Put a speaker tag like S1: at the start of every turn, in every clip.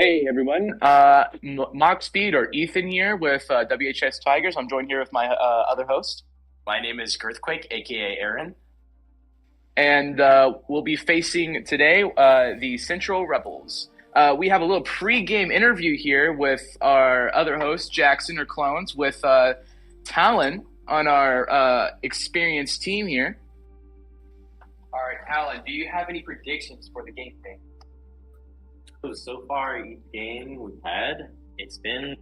S1: Hey everyone, Mock Speed or Ethan here with WHS Tigers. I'm joined here with my other host,
S2: My name is Girthquake, aka Aaron.
S1: and we'll be facing today the Central Rebels. We have a little pre-game interview here with our other host, Jackson or Clones, with Talon on our experienced team here.
S3: All right, Alan, do you have any predictions for the game today?
S4: So far, each game we've had, it's been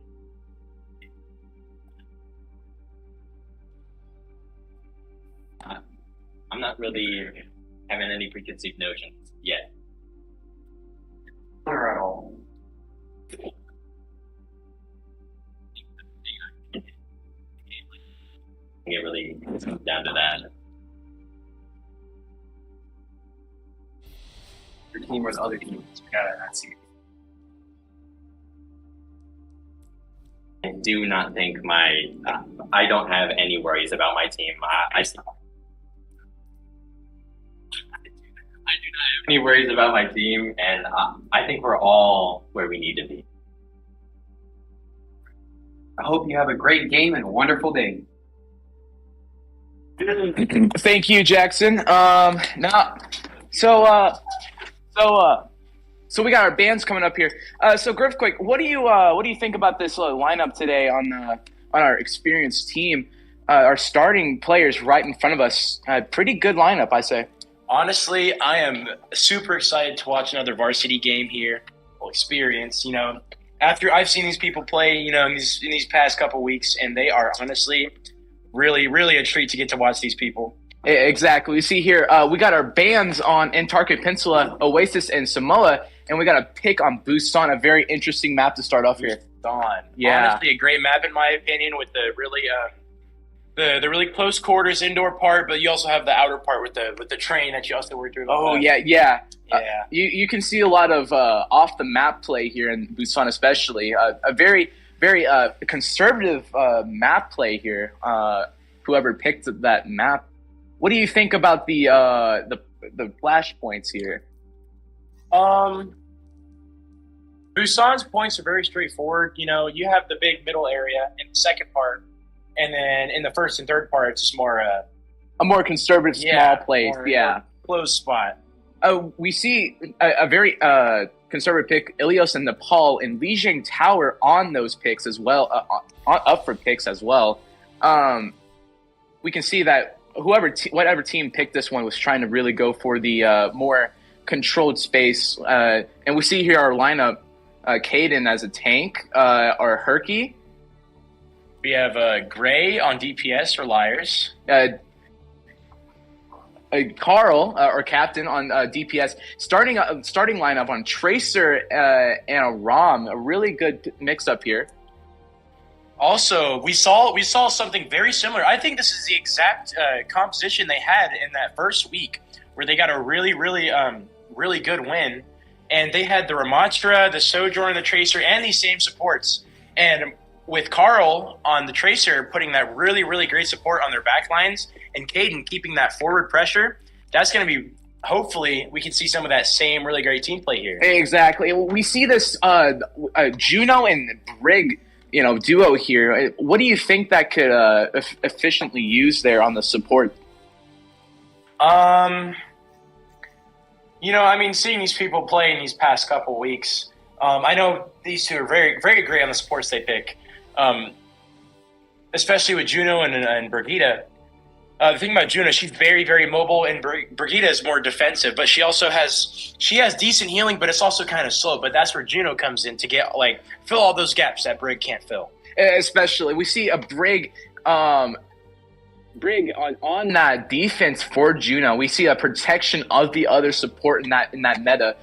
S4: I'm not really having any preconceived notions yet.
S3: Not at all.
S4: It really comes down to that.
S3: Your team or the other teams? We gotta not see.
S4: I do not think I don't have any worries about my team. I do not have any worries about my team, and I think we're all where we need to be.
S3: I hope you have a great game and a wonderful day.
S1: Thank you, Jackson. Now, so we got our bands coming up here. So Griffquake, what do you think about this lineup today on our experienced team? Our starting players right in front of us. Pretty good lineup, I say.
S2: Honestly, I am super excited to watch another varsity game here. Experience, after I've seen these people play, in these past couple weeks, and they are honestly really, really a treat to get to watch these people.
S1: Exactly. We see here we got our bands on Antarctic Peninsula, Oasis, and Samoa, and we got a pick on Busan, a very interesting map to start off here.
S2: Dawn.
S1: Yeah.
S2: Honestly, a great map in my opinion, with the really the really close quarters indoor part, but you also have the outer part with the train that you also work through.
S1: Oh yeah.
S2: Yeah.
S1: You can see a lot of off the map play here in Busan, especially a very conservative map play here. Whoever picked that map. What do you think about the flashpoints here?
S2: Busan's points are very straightforward. You have the big middle area in the second part, and then in the first and third part, it's just more
S1: a more conservative small place.
S2: More closed spot.
S1: We see a very conservative pick, Ilios and Nepal and Lijiang Tower on those picks as well, up for picks as well. We can see that whatever team picked this one was trying to really go for the more controlled space. And we see here our lineup, Caden as a tank, or Herky.
S2: We have Gray on DPS for Liars.
S1: Carl, or Captain, on DPS. Starting lineup on Tracer and a Rom. A really good mix-up here.
S2: Also, we saw something very similar. I think this is the exact composition they had in that first week, where they got a really, really, really good win, and they had the Ramatra, the Sojourner, the Tracer, and these same supports. And with Carl on the Tracer putting that really, really great support on their back lines, and Caden keeping that forward pressure, that's going to be, hopefully, we can see some of that same really great team play here.
S1: Exactly. We see this Juno and Brig, duo here. What do you think that could efficiently use there on the support?
S2: Seeing these people play in these past couple weeks, I know these two are very, very great on the supports they pick, especially with Juno and Brigitte. The thing about Juno, she's very, very mobile, and Brigitte is more defensive, but she has decent healing, but it's also kind of slow. But that's where Juno comes in to get fill all those gaps that Brig can't fill.
S1: Especially, we see a Brig on that defense for Juno. We see a protection of the other support in that meta.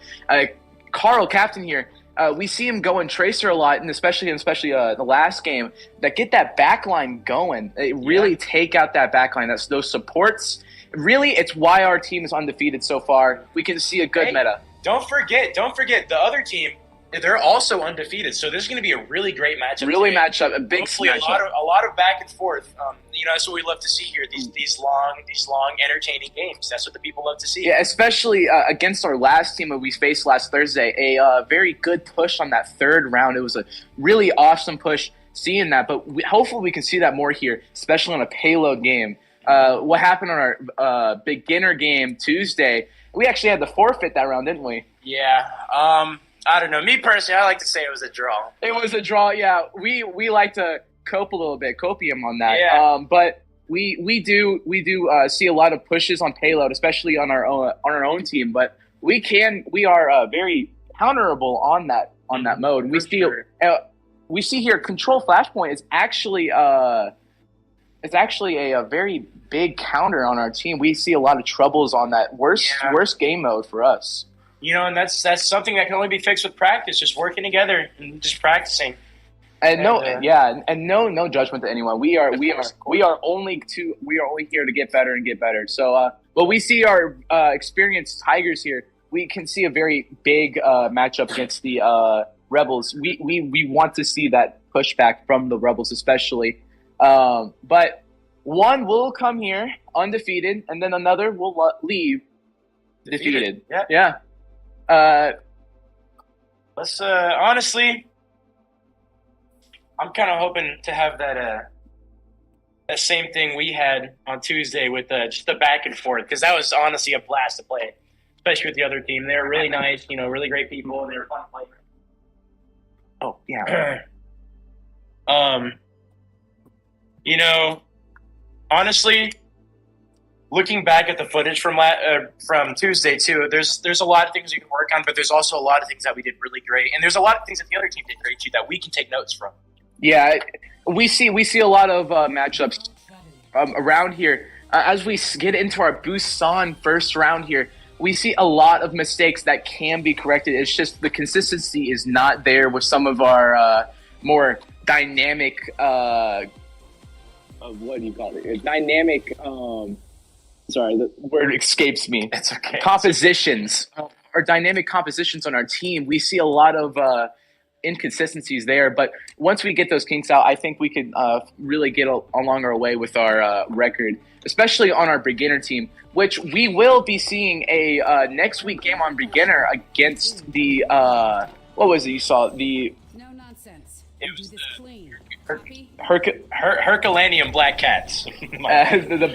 S1: Carl, captain here. We see him going Tracer a lot, and especially the last game, that get that backline going. They really take out that backline. That's those supports. Really, it's why our team is undefeated so far. We can see a good meta.
S2: Don't forget the other team. They're also undefeated, so this is going to be a really great matchup.
S1: A big
S2: Hopefully
S1: matchup.
S2: A lot of back and forth. that's what we love to see here. These long, entertaining games. That's what the people love to see.
S1: Yeah, especially against our last team that we faced last Thursday. A very good push on that third round. It was a really awesome push seeing that, but hopefully we can see that more here, especially on a payload game. What happened on our beginner game Tuesday? We actually had to forfeit that round, didn't we?
S2: Yeah. I don't know. Me personally, I like to say it was a draw.
S1: It was a draw. Yeah, we like to cope a little bit, copium on that.
S2: Yeah.
S1: But we do see a lot of pushes on payload, especially on our own team. But we are very counterable on that mode. We see here control flashpoint is actually a very big counter on our team. We see a lot of troubles on that worst game mode for us.
S2: And that's something that can only be fixed with practice, just working together and just practicing.
S1: And no judgment to anyone. We are only here to get better and get better. So, but we see our experienced Tigers here. We can see a very big matchup against the Rebels. We want to see that pushback from the Rebels, especially. But one will come here undefeated, and then another will leave defeated. Yeah.
S2: Let's honestly, I'm kind of hoping to have that same thing we had on Tuesday with just the back and forth, because that was honestly a blast to play, especially with the other team. They were really nice, really great people, and they were fun to play.
S1: Oh yeah.
S2: Honestly, looking back at the footage from Tuesday too, there's a lot of things we can work on, but there's also a lot of things that we did really great, and there's a lot of things that the other team did great too that we can take notes from.
S1: Yeah, we see a lot of matchups around here. As we get into our Busan first round here, we see a lot of mistakes that can be corrected. It's just the consistency is not there with some of our more dynamic. What do you call it? Dynamic. Sorry, the word escapes me.
S2: It's okay.
S1: Compositions. Our dynamic compositions on our team. We see a lot of inconsistencies there, but once we get those kinks out, I think we could really get along our way with our record, especially on our beginner team, which we will be seeing a next week game on beginner against the what was it you saw? The
S5: No nonsense.
S2: It was
S5: Do this clean.
S2: Herculaneum Black Cats.
S1: the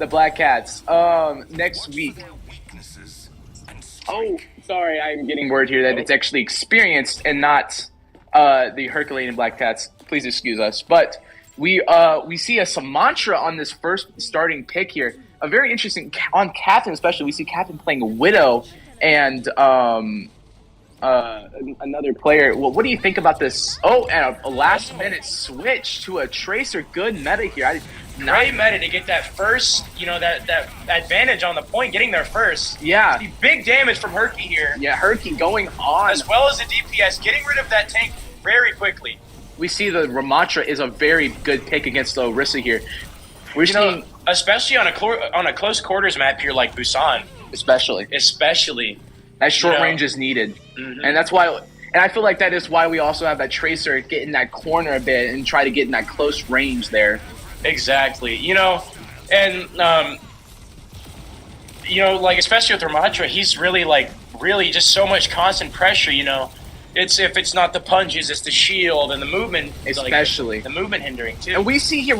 S1: Black Cats. Next week. Oh, sorry, I'm getting word here that it's actually experienced and not the Herculaneum Black Cats. Please excuse us. But we see a Samantra on this first starting pick here. A very interesting on Captain, especially. We see Captain playing a Widow and another player. Well, what do you think about this? Oh, and a last-minute switch to a Tracer. Good meta here.
S2: Great meta to get that first, that advantage on the point, getting there first.
S1: Yeah.
S2: See big damage from Herky here.
S1: Yeah, Herky going on.
S2: As well as the DPS, getting rid of that tank very quickly.
S1: We see the Ramatra is a very good pick against the Orisa here. We're seeing,
S2: especially on a close quarters map here like Busan.
S1: Especially. That short range is needed.
S2: Mm-hmm.
S1: And that's why, and I feel like that is why we also have that Tracer get in that corner a bit and try to get in that close range there.
S2: Exactly. And especially with Ramatra, he's really just so much constant pressure, It's if it's not the punches, it's the shield and the movement,
S1: especially
S2: the movement hindering too.
S1: And we see here,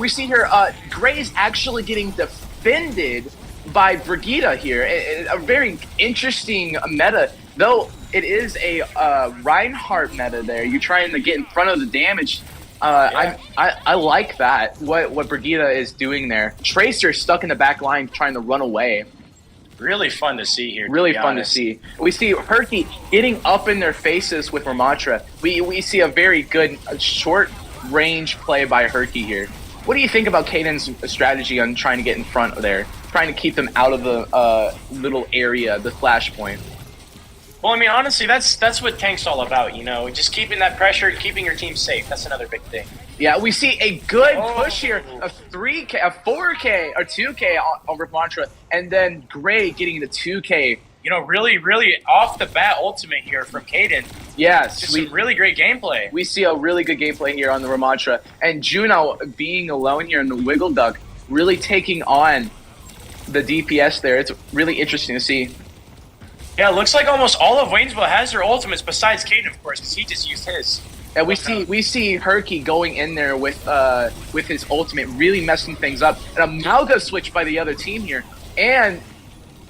S1: Gray's actually getting defended by Brigitte here. A very interesting meta, though it is a Reinhardt meta there. You're trying to get in front of the damage. I like that, what Brigitte is doing there. Tracer stuck in the back line trying to run away.
S2: Really fun to see here.
S1: Really fun to see. We see Herky getting up in their faces with Ramatra. We see a very good short range play by Herky here. What do you think about Caden's strategy on trying to get in front there? Trying to keep them out of the little area, the flashpoint?
S2: Well, I mean, honestly, that's what Tank's all about, Just keeping that pressure, keeping your team safe. That's another big thing.
S1: Yeah, we see a good push here, a 3K, a 4K, or 2K on Ramatra, and then Gray getting the 2K
S2: really, really off the bat ultimate here from Caden.
S1: Yes,
S2: Just some really great gameplay.
S1: we see a really good gameplay here on the Ramantra. And Juno being alone here in the Wiggle Duck, really taking on the DPS there. It's really interesting to see.
S2: Yeah, it looks like almost all of Waynesville has their ultimates besides Caden, of course, because he just used his.
S1: And we see Herky going in there with his ultimate, really messing things up. And a Malga switch by the other team here. And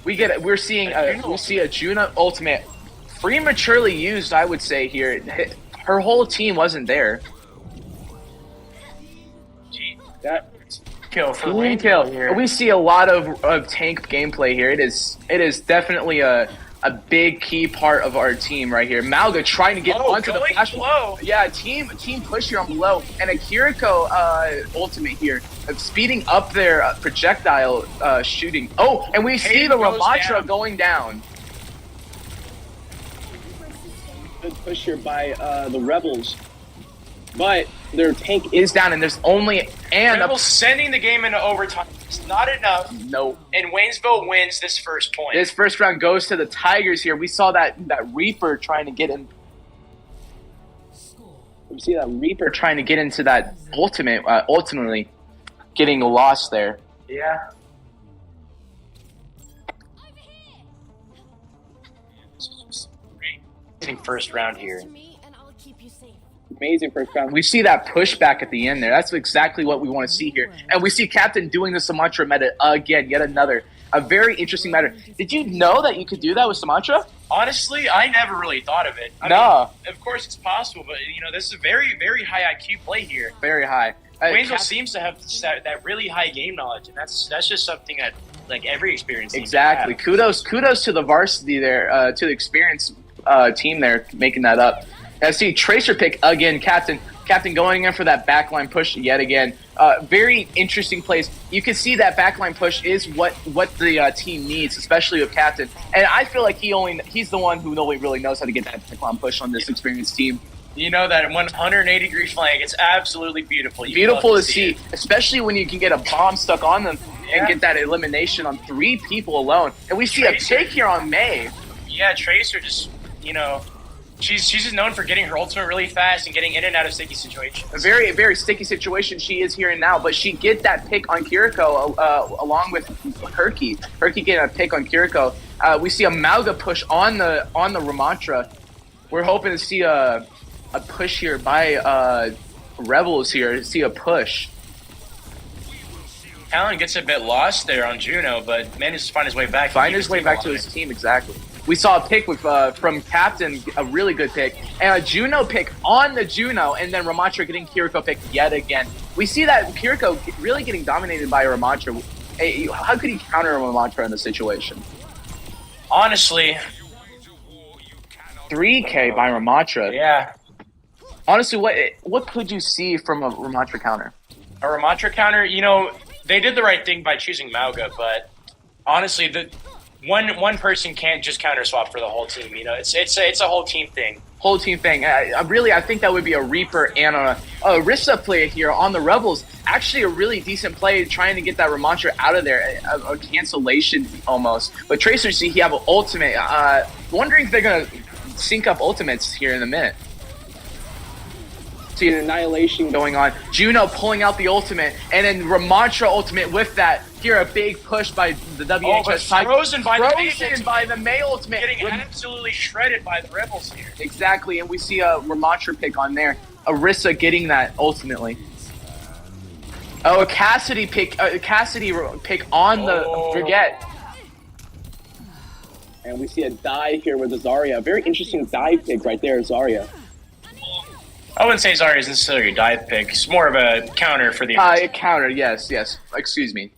S1: we see a Juno ultimate prematurely used, I would say here. Her whole team wasn't there.
S2: That kill for
S1: Clean kill.
S2: here.
S1: We see a lot of tank gameplay here. It is definitely a big key part of our team right here. Malga trying to get onto the flash.
S2: Low.
S1: Yeah, team push here on below. And a Kiriko ultimate here, speeding up their projectile shooting. Oh, and we see the Ramantra going down.
S5: Good push here by the Rebels. But their tank
S1: Is down, and there's only
S2: Rebels sending the game into overtime. It's not enough.
S1: No.
S2: And Waynesville wins this first point.
S1: This first round goes to the Tigers here. We saw that Reaper trying to get in. We see that Reaper trying to get into that ultimate, ultimately getting lost there.
S2: Yeah. First round here.
S5: amazing first round.
S1: We see that pushback at the end there. That's exactly what we want to see here. And we see Captain doing the Sumatra meta again, yet another. A very interesting meta. Did you know that you could do that with Sumatra?
S2: Honestly, I never really thought of it. I
S1: No.
S2: mean, of course it's possible, but this is a very, very high IQ play here.
S1: Very high.
S2: Waynesville seems to have that really high game knowledge, and that's just something that like every experienced team
S1: Exactly.
S2: can have.
S1: Kudos to the varsity there, to the experienced team there making that up. And I see Tracer pick again, Captain going in for that backline push yet again. Very interesting plays. You can see that backline push is what the team needs, especially with Captain. And I feel like he's the one who only really knows how to get that backline push on this experienced team.
S2: You know that 180-degree flank, it's absolutely beautiful.
S1: Beautiful to see, especially when you can get a bomb stuck on them and
S2: Yeah.
S1: get that elimination on 3 people alone. And we see
S2: Tracer.
S1: a pick here on May.
S2: Yeah, Tracer just, she's just known for getting her ultimate really fast and getting in and out of sticky situations.
S1: A very, very sticky situation she is here and now, but she get that pick on Kiriko along with Herky. Herky getting a pick on Kiriko. We see a Malga push on the Ramantra. We're hoping to see a push here by Rebels here. See a push.
S2: Talon gets a bit lost there on Juno, but manages to find his way back.
S1: Find his way back to his team, exactly. We saw a pick with from Captain, a really good pick, and a Juno pick on the Juno, and then Ramantra getting Kiriko pick yet again. We see that Kiriko really getting dominated by Ramantra. Hey, how could he counter Ramantra in this situation?
S2: Honestly,
S1: 3K by Ramantra.
S2: yeah.
S1: Honestly, what could you see from a Ramantra counter?
S2: A Ramantra counter, they did the right thing by choosing Malga, but honestly, the one person can't just counter swap for the whole team. It's a whole team thing.
S1: Whole team thing. I think that would be a Reaper and a Rissa play here on the Rebels. Actually, a really decent play trying to get that Ramantra out of there. A cancellation almost. But Tracer, see, he have an ultimate. Wondering if they're going to sync up ultimates here in a minute. See an annihilation going on. Juno pulling out the ultimate, and then Ramantra ultimate with that. Here, a big push by the WHS.
S2: Frozen by
S1: the May ultimate.
S2: Getting absolutely shredded by the Rebels here.
S1: Exactly, and we see a Ramantra pick on there. Arissa getting that ultimately. Oh, a Cassidy pick on the Forget.
S5: And we see a dive here with the Zarya. A very interesting dive pick right there, Zarya.
S2: I wouldn't say Zarya is necessarily a dive pick. It's more of a counter for the
S1: A counter, yes. Excuse me.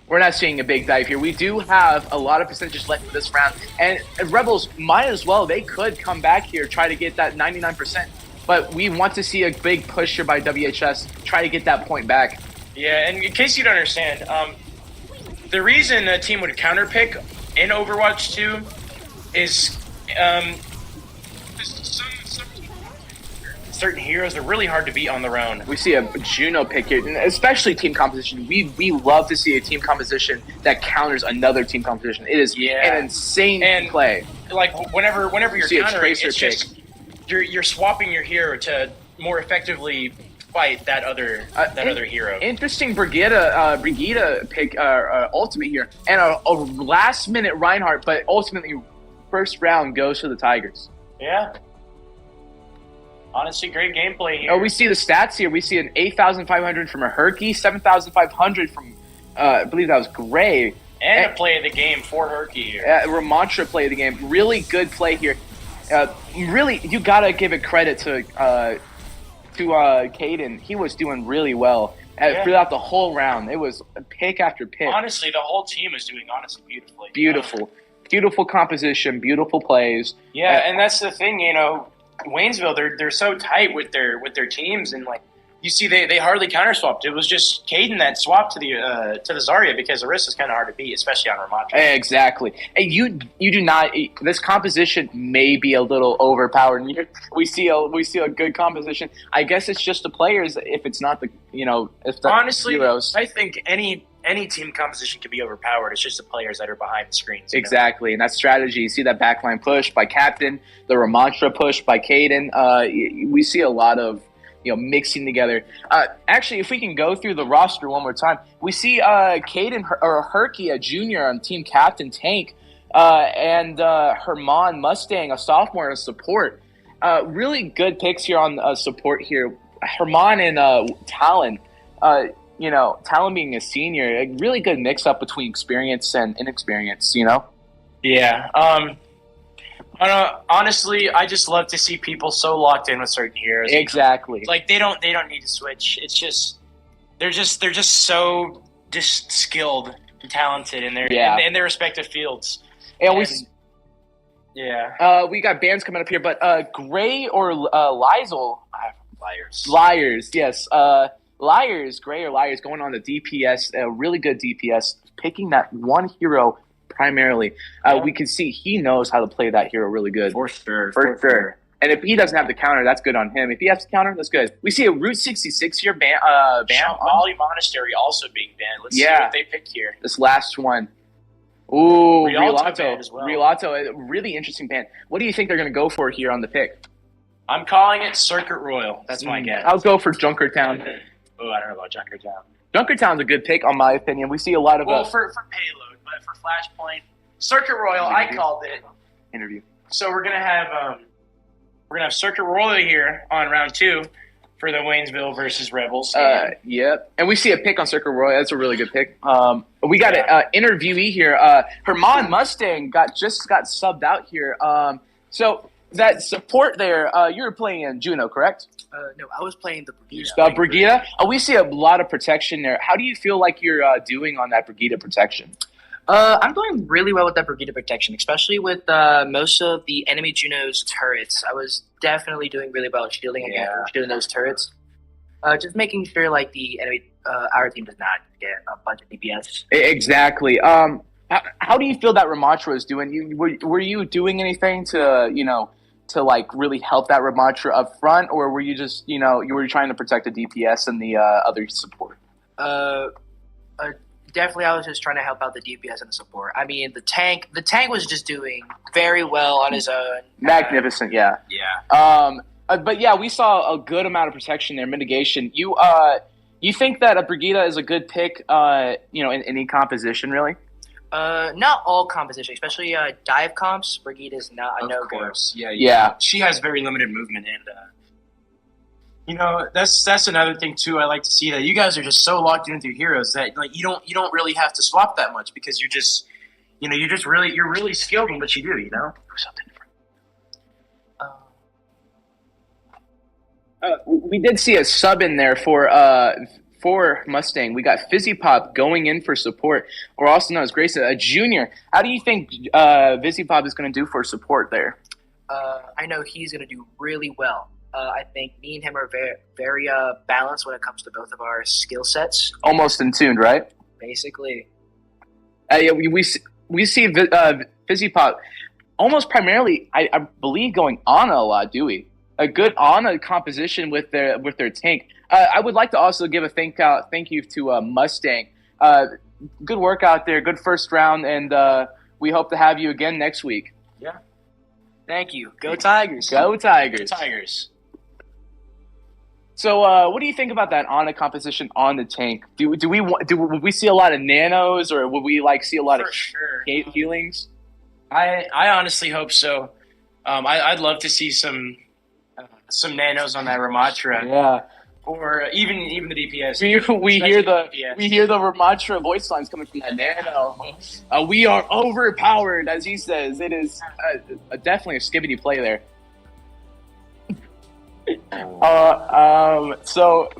S1: We're not seeing a big dive here. We do have a lot of percentages left for this round. And Rebels might as well. They could come back here, try to get that 99%. But we want to see a big push here by WHS, try to get that point back.
S2: Yeah, and in case you don't understand, the reason a team would counter pick in Overwatch 2 is certain heroes, they're really hard to beat on their own.
S1: We see a Juno pick here, and especially team composition. We love to see a team composition that counters another team composition. It is an insane play.
S2: Like whenever you're
S1: see a
S2: countering,
S1: Tracer
S2: it's just you're swapping your hero to more effectively fight that other hero.
S1: Interesting Brigida pick ultimate here, and a last minute Reinhardt, but ultimately first round goes to the Tigers.
S2: Yeah. Honestly, great gameplay here.
S1: Oh, we see the stats here. We see an 8,500 from a Herky, 7,500 from I believe that was Gray.
S2: And a play of the game for Herky here.
S1: Ramantra play of the game. Really good play here. Really, you gotta give it credit to Caden. He was doing really well throughout the whole round. It was pick after pick.
S2: Honestly, the whole team is doing beautifully.
S1: Beautiful composition, beautiful plays.
S2: Yeah, and that's the thing, Waynesville, they're so tight with their teams, and like you see, they hardly counter swapped. It was just Caden that swapped to the Zarya because Orisa's kind of hard to beat, especially on Ramantra.
S1: Exactly. And you do not. This composition may be a little overpowered. We see a good composition. I guess it's just the players. If it's not
S2: honestly,
S1: heroes.
S2: I think any team composition can be overpowered. It's just the players that are behind the screens.
S1: Exactly, and that strategy. You see that backline push by Captain, the Ramantra push by Caden. We see a lot of mixing together. Actually, if we can go through the roster one more time, we see Caden or Herky, a junior on team captain tank, and Herman Mustang, a sophomore in support. Really good picks here on support here. Herman and Talon. Talon being a senior, a really good mix up between experience and inexperience.
S2: Yeah. Honestly, I just love to see people so locked in with certain heroes.
S1: Exactly.
S2: Like they don't need to switch. It's just they're just so skilled and talented in their respective fields.
S1: And
S2: we
S1: got bands coming up here, but Gray or Lizel?
S2: Liars.
S1: Yes. Liars, Gray or Liars going on the DPS, a really good DPS, picking that one hero primarily. We can see he knows how to play that hero really good.
S2: For
S1: sure. And if he doesn't have the counter, that's good on him. If he has the counter, that's good. We see a Route 66 here ban.
S2: Molly Monastery also being banned. Let's see what they pick here.
S1: This last one. Ooh,
S2: Rialto as well.
S1: Rialto, a really interesting ban. What do you think they're going to go for here on the pick?
S2: I'm calling it Circuit Royal. That's my guess.
S1: I'll go for Junkertown.
S2: Oh, I don't know about Junkertown.
S1: Junkertown's a good pick, on my opinion. We see a lot of
S2: for payload, but for Flashpoint, Circuit Royal, I called it.
S1: Interview.
S2: So we're gonna have Circuit Royal here on round 2 for the Waynesville versus Rebels.
S1: Yep. And we see a pick on Circuit Royal. That's a really good pick. We got an interviewee here. Herman Mustang got subbed out here. So that support there, you were playing in Juno, correct?
S6: No, I was playing the Brigida.
S1: Brigida? We see a lot of protection there. How do you feel like you're doing on that Brigida protection?
S6: I'm doing really well with that Brigida protection, especially with most of the enemy Juno's turrets. I was definitely doing really well shielding those turrets. Just making sure like the enemy, our team does not get a bunch of DPS.
S1: Exactly. How do you feel that Ramantra is doing? Were you doing anything to like really help that Ramantra up front, or were you just you were trying to protect the DPS and the other support?
S6: Definitely, I was just trying to help out the DPS and the support. I mean, the tank was just doing very well on his own.
S1: Magnificent, yeah.
S2: Yeah.
S1: But yeah, we saw a good amount of protection there, mitigation. You think that a Brigida is a good pick, in any composition, really?
S6: Not all composition, especially dive comps. Brigida is not a no-go.
S2: Of course, yeah. She has very limited movement, and that's another thing too. I like to see that you guys are just so locked into your heroes that like you don't really have to swap that much because you're just you're really skilled in what you do. Something different.
S1: We did see a sub in there for Mustang. We got Fizzy Pop going in for support, or also known as Grace, a junior. How do you think Fizzy Pop is going to do for support there?
S6: I know he's going to do really well. I think me and him are very, very balanced when it comes to both of our skill sets.
S1: Almost in tune, right?
S6: Basically.
S1: Yeah, we see Fizzy Pop almost primarily, I believe, going Ana a lot, do we? a good Ana composition with their tank. I would like to also give a thank you to Mustang. Good work out there, good first round, and we hope to have you again next week.
S2: Yeah.
S6: Thank you. Go Tigers.
S1: Go Tigers.
S2: Tigers.
S1: So, what do you think about that Ana composition on the tank? Would we see a lot of nanos, or would we see a lot
S2: For
S1: of
S2: sure.
S1: healings?
S2: I honestly hope so. I'd love to see some nanos on that Ramatra,
S1: Yeah.
S2: or even the DPS.
S1: We
S2: Especially
S1: hear the
S2: DPS.
S1: Ramatra voice lines coming from that nano. We are overpowered, as he says. It is definitely a skibbity play there.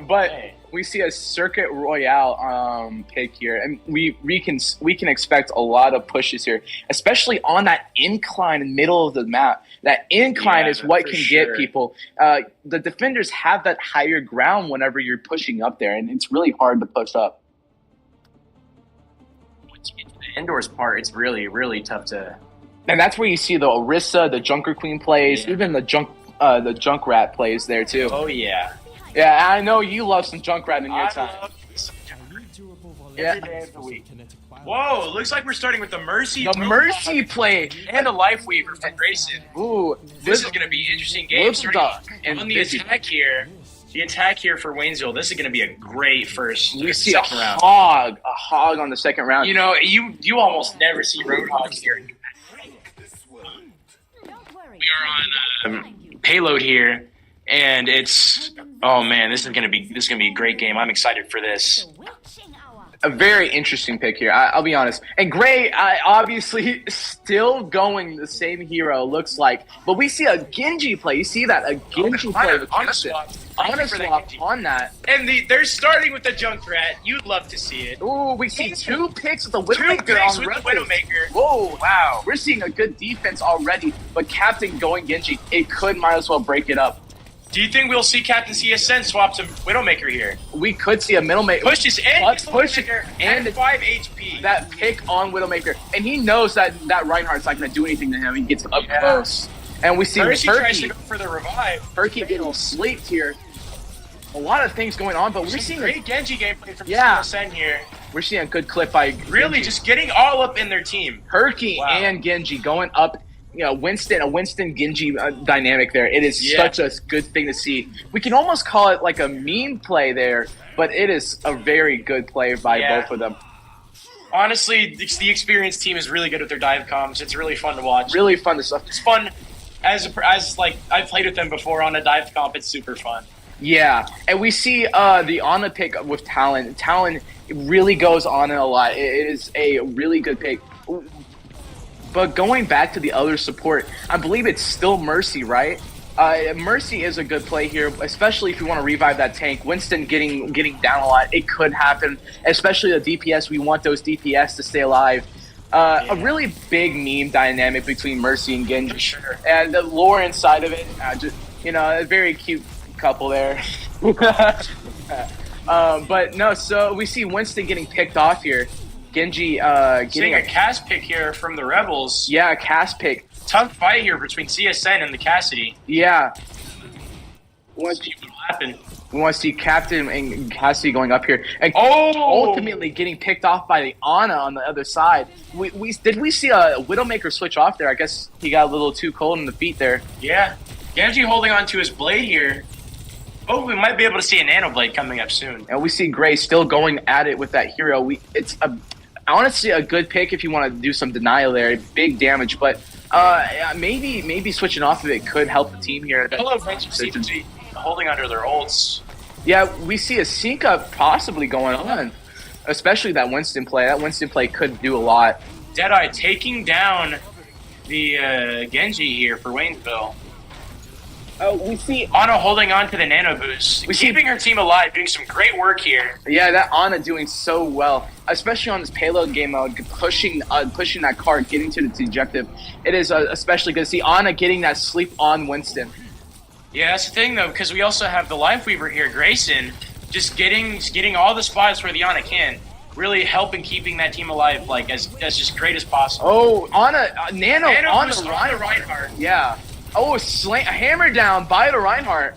S1: But we see a Circuit Royale pick here, and we can expect a lot of pushes here, especially on that incline in the middle of the map. That incline is what can get people. The defenders have that higher ground whenever you're pushing up there, and it's really hard to push up.
S2: Once you get to the indoors part, it's really, really tough to.
S1: And that's where you see the Orisa, the Junker Queen plays, even the Junkrat plays there too.
S2: Oh yeah.
S1: Yeah, I know you love some Junkrat in your time.
S2: love some
S1: Yeah.
S2: every day of the week. Whoa, looks like we're starting with the Mercy.
S1: The Mercy play.
S2: and a Life Weaver from Grayson.
S1: Ooh,
S2: This is going to be an interesting game.
S1: Looks
S2: Starting
S1: dark and
S2: on the
S1: busy.
S2: attack here. The attack here for Waynesville. This is going to be a great first
S1: We see a
S2: second round.
S1: hog on the second round.
S2: You know, you almost never see Roadhogs here. We are on payload here, and it's this is gonna be a great game. I'm excited for this.
S1: a very interesting pick here. I'll be honest. And Gray, obviously, still going the same hero, looks like. But we see a Genji play. You see that? A Genji play with
S2: on a
S1: Captain.
S2: swap.
S1: On a
S2: For that
S1: swap
S2: Genji.
S1: on that.
S2: And they're starting with the Junkrat. You'd love to see it.
S1: Ooh, we see two picks with the
S2: Two
S1: Widowmaker
S2: picks
S1: on
S2: with the
S1: Rebels.
S2: Widowmaker.
S1: Whoa,
S2: Wow.
S1: we're seeing a good defense already. But Captain going Genji, it might as well break it up.
S2: Do you think we'll see Captain CSN swap to Widowmaker here?
S1: We could see a middle mate.
S2: Pushes and gets the
S1: Push
S2: Widowmaker
S1: and
S2: and 5 HP.
S1: that pick on Widowmaker. And he knows that Reinhardt's not going to do anything to him. He gets up
S2: Yeah.
S1: close. And we see
S2: Mercy tries to
S1: Perky.
S2: go for the revive.
S1: Perky getting sleeped here. A lot of things going on, but we're seeing
S2: Great Genji gameplay from
S1: Yeah.
S2: CSN here.
S1: we're seeing a good clip by
S2: Really
S1: Genji.
S2: just getting all up in their team.
S1: Perky
S2: Wow.
S1: and Genji going up. A Winston Genji dynamic there. It is
S2: Yeah.
S1: such a good thing to see. We can almost call it like a meme play there, but it is a very good play by
S2: Yeah.
S1: both of them.
S2: Honestly, the experienced team is really good with their dive comms. It's really fun to watch.
S1: Really fun to stuff.
S2: It's fun as I've played with them before on a dive comp. It's super fun.
S1: Yeah, and we see the Ana pick with Talon. Talon really goes on it a lot. It is a really good pick. But going back to the other support, I believe it's still Mercy, right? Mercy is a good play here, especially if you want to revive that tank. Winston getting down a lot, it could happen. Especially the DPS, we want those DPS to stay alive. A really big meme dynamic between Mercy and Genji.
S2: For sure.
S1: And the lore inside of it, a very cute couple there. But no, so we see Winston getting picked off here. Genji getting
S2: Seeing a cast pick here from the Rebels.
S1: a cast pick.
S2: Tough fight here between CSN and the Cassidy.
S1: Yeah,
S2: Let's see what will happen.
S1: we want to see Captain and Cassidy going up here, and
S2: Oh!
S1: ultimately getting picked off by the Ana on the other side. We see a Widowmaker switch off there? I guess he got a little too cold in the feet there.
S2: Yeah. Genji holding on to his blade here. Oh, we might be able to see a Nano Blade coming up soon.
S1: And we see Gray still going at it with that hero. Honestly a good pick if you want to do some denial there. Big damage, but maybe switching off of it could help the team here.
S2: Hello, French seem to be holding under their ults.
S1: Yeah, we see a sync up possibly going on, especially that Winston play. That Winston play could do a lot.
S2: Deadeye taking down the Genji here for Waynesville.
S5: We see
S2: Ana holding on to the Nano Boost. Keeping her team alive, doing some great work here.
S1: Yeah, that Ana doing so well, especially on this payload game mode, pushing that card, getting to the objective. It is especially good to see Ana getting that sleep on Winston.
S2: Yeah, that's the thing though, because we also have the Life Weaver here, Grayson, just getting all the spots where the Ana can, really helping keeping that team alive, like as just great as possible.
S1: Oh, Ana, Nano on
S2: Boost
S1: the
S2: on the
S1: Reinhardt.
S2: Reinhardt.
S1: Yeah, Oh, a hammer down by the Reinhardt.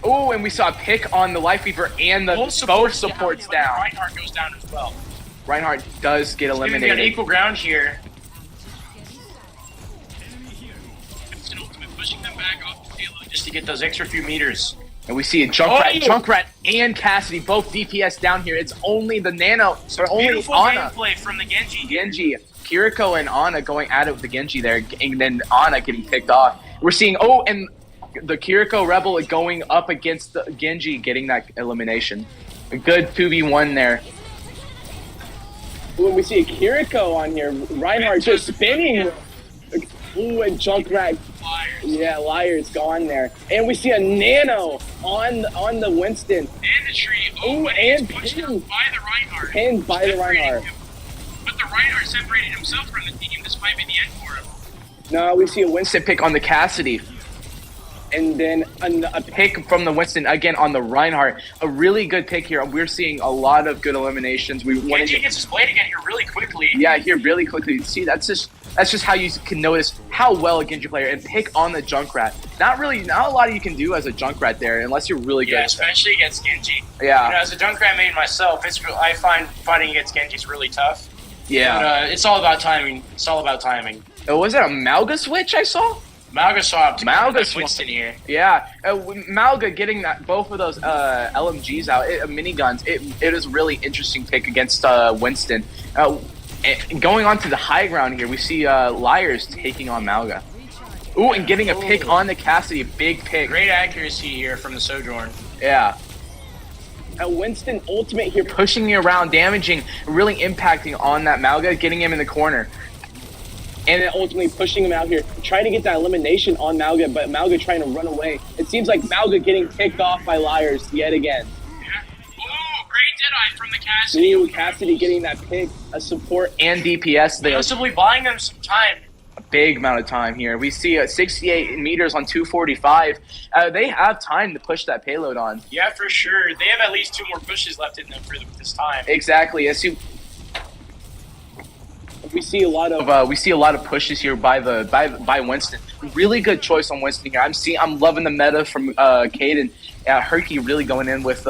S1: Oh, and we saw a pick on the Life Weaver and the both supports down.
S2: Reinhardt goes down as well.
S1: Reinhardt does get eliminated.
S2: On equal ground here. Pushing them back off the payload just to get those extra few meters.
S1: And we see a Junkrat and Cassidy, both DPS down here. It's only the Nano, or only
S2: Beautiful
S1: Ana.
S2: gameplay from the Genji.
S1: Kiriko and Ana going at it with the Genji there, and then Ana getting picked off. We're seeing, and the Kiriko Rebel going up against the Genji, getting that elimination. A good 2v1 there.
S5: When we see a Kiriko on here, Reinhardt just spinning. Ooh, and Junkrat.
S2: Liars.
S5: Yeah, Liars gone there. And we see a Nano on the Winston.
S2: And the tree.
S5: Ooh, and pinned
S2: by the Reinhardt.
S5: Pinned by the Reinhardt.
S2: But the Reinhardt separated himself from the team. This might be the end for him.
S5: No, we see a Winston
S1: Pick on the Cassidy.
S5: and then a
S1: Pick from the Winston again on the Reinhardt. A really good pick here. We're seeing a lot of good eliminations.
S2: Genji gets his blade again here really quickly.
S1: Yeah, here really quickly. See, that's just how you can notice how well a Genji player and pick on the Junkrat. Not a lot you can do as a Junkrat there unless you're really good.
S2: Yeah, especially against Genji.
S1: Yeah.
S2: You know, as a Junkrat main myself, I find fighting against Genji is really tough.
S1: Yeah.
S2: But it's all about timing. It's all about timing.
S1: Oh, was it a Malga switch I saw?
S2: Malga swapped.
S1: Malga
S2: Winston here.
S1: Yeah, Malga getting both of those LMGs out, miniguns. It is a really interesting pick against Winston. Going on to the high ground here, we see Liars taking on Malga. Ooh, and getting a pick on the Cassidy, big pick.
S2: Great accuracy here from the Sojourn.
S1: Yeah.
S5: a Winston ultimate here.
S1: Pushing you around, damaging, really impacting on that Malga, getting him in the corner.
S5: And then ultimately pushing him out here, trying to get that elimination on Malga, but Malga trying to run away. It seems like Malga getting picked off by Liars yet again.
S2: Yeah. Oh, great Deadeye from the Cassidy.
S5: Ooh, Cassidy getting that pick, a support.
S1: And DPS, they
S2: possibly buying them some time.
S1: A big amount of time here. We see 68 meters on 245. They have time to push that payload on.
S2: Yeah, for sure. They have at least 2 more pushes left in them for this time.
S1: Exactly.
S5: We see a lot of
S1: pushes here by Winston. Really good choice on Winston here. I'm loving the meta from Caden. Herky really going in with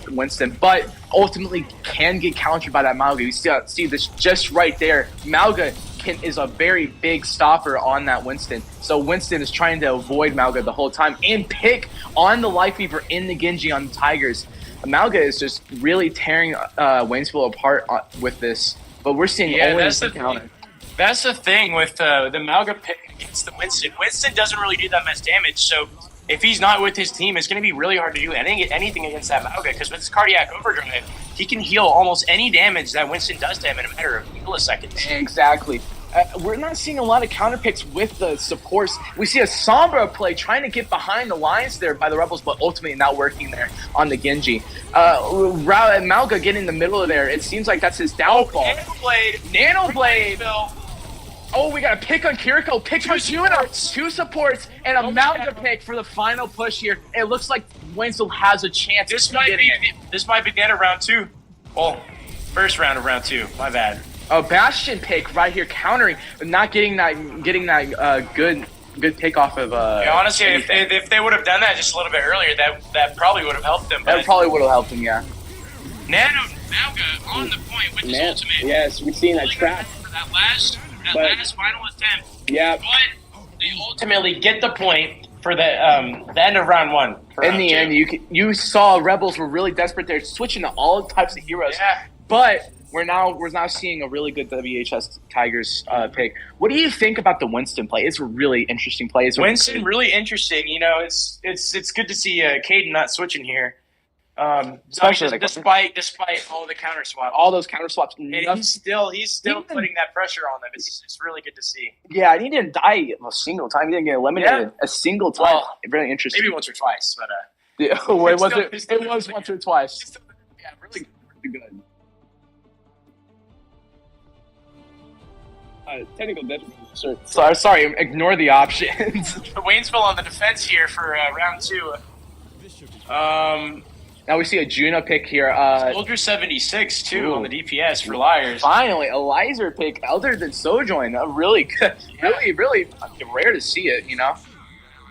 S1: Winston, but ultimately can get countered by that Malga. You see this just right there. Malga is a very big stopper on that Winston. So Winston is trying to avoid Malga the whole time and pick on the Life Weaver in the Genji on the Tigers. Malga is just really tearing Waynesville apart with this. But we're seeing only the counter.
S2: That's the thing with the Malga pick against the Winston. Winston doesn't really do that much damage, so if he's not with his team, it's going to be really hard to do anything against that Malga, because with his cardiac overdrive, he can heal almost any damage that Winston does to him in a matter of milliseconds.
S1: Exactly. We're not seeing a lot of counter picks with the supports. We see a Sombra play trying to get behind the lines there by the Rebels, but ultimately not working there on the Genji. Malga getting in the middle of there. It seems like that's his downfall. Nano Blade. Oh, we got a pick on Kiriko. Pick on Juno. 2 supports and a Malga pick for the final push here. It looks like Waynesville has a chance.
S2: This might be the end of round 2. Well, first round of round 2. My bad.
S1: A Bastion pick right here, countering, but not getting that good pick off of.
S2: Yeah, honestly, if they would have done that just a little bit earlier, that probably would have helped them.
S1: That probably would have helped them, yeah.
S2: Nano Malga on the point with his ultimate.
S5: Yes, we've seen that trap.
S2: For that last final attempt.
S5: Yeah.
S2: But they ultimately get the point for the end of round 1.
S1: In the end, you saw Rebels were really desperate. They're switching to all types of heroes.
S2: Yeah.
S1: But we're now seeing a really good WHS Tigers pick. What do you think about the Winston play? It's a really interesting play.
S2: Winston really interesting. You know, it's good to see Caden not switching here.
S1: Especially
S2: despite all the counter swaps.
S1: All those counter swaps.
S2: He's still putting that pressure on them. It's really good to see.
S1: Yeah, and he didn't die a single time. He didn't get eliminated a single time.
S2: Well,
S1: really interesting.
S2: Maybe once or twice, but
S1: yeah, it was once or twice.
S2: Yeah, really
S1: good.
S5: Technical difficulty.
S1: Sorry, ignore the options.
S2: Waynesville on the defense here for round 2.
S1: Now we see a Juno pick here.
S2: Soldier 76 too on the DPS for Liars.
S1: Finally, a Lizer pick other than Sojourn. Really good, really rare to see it. You know.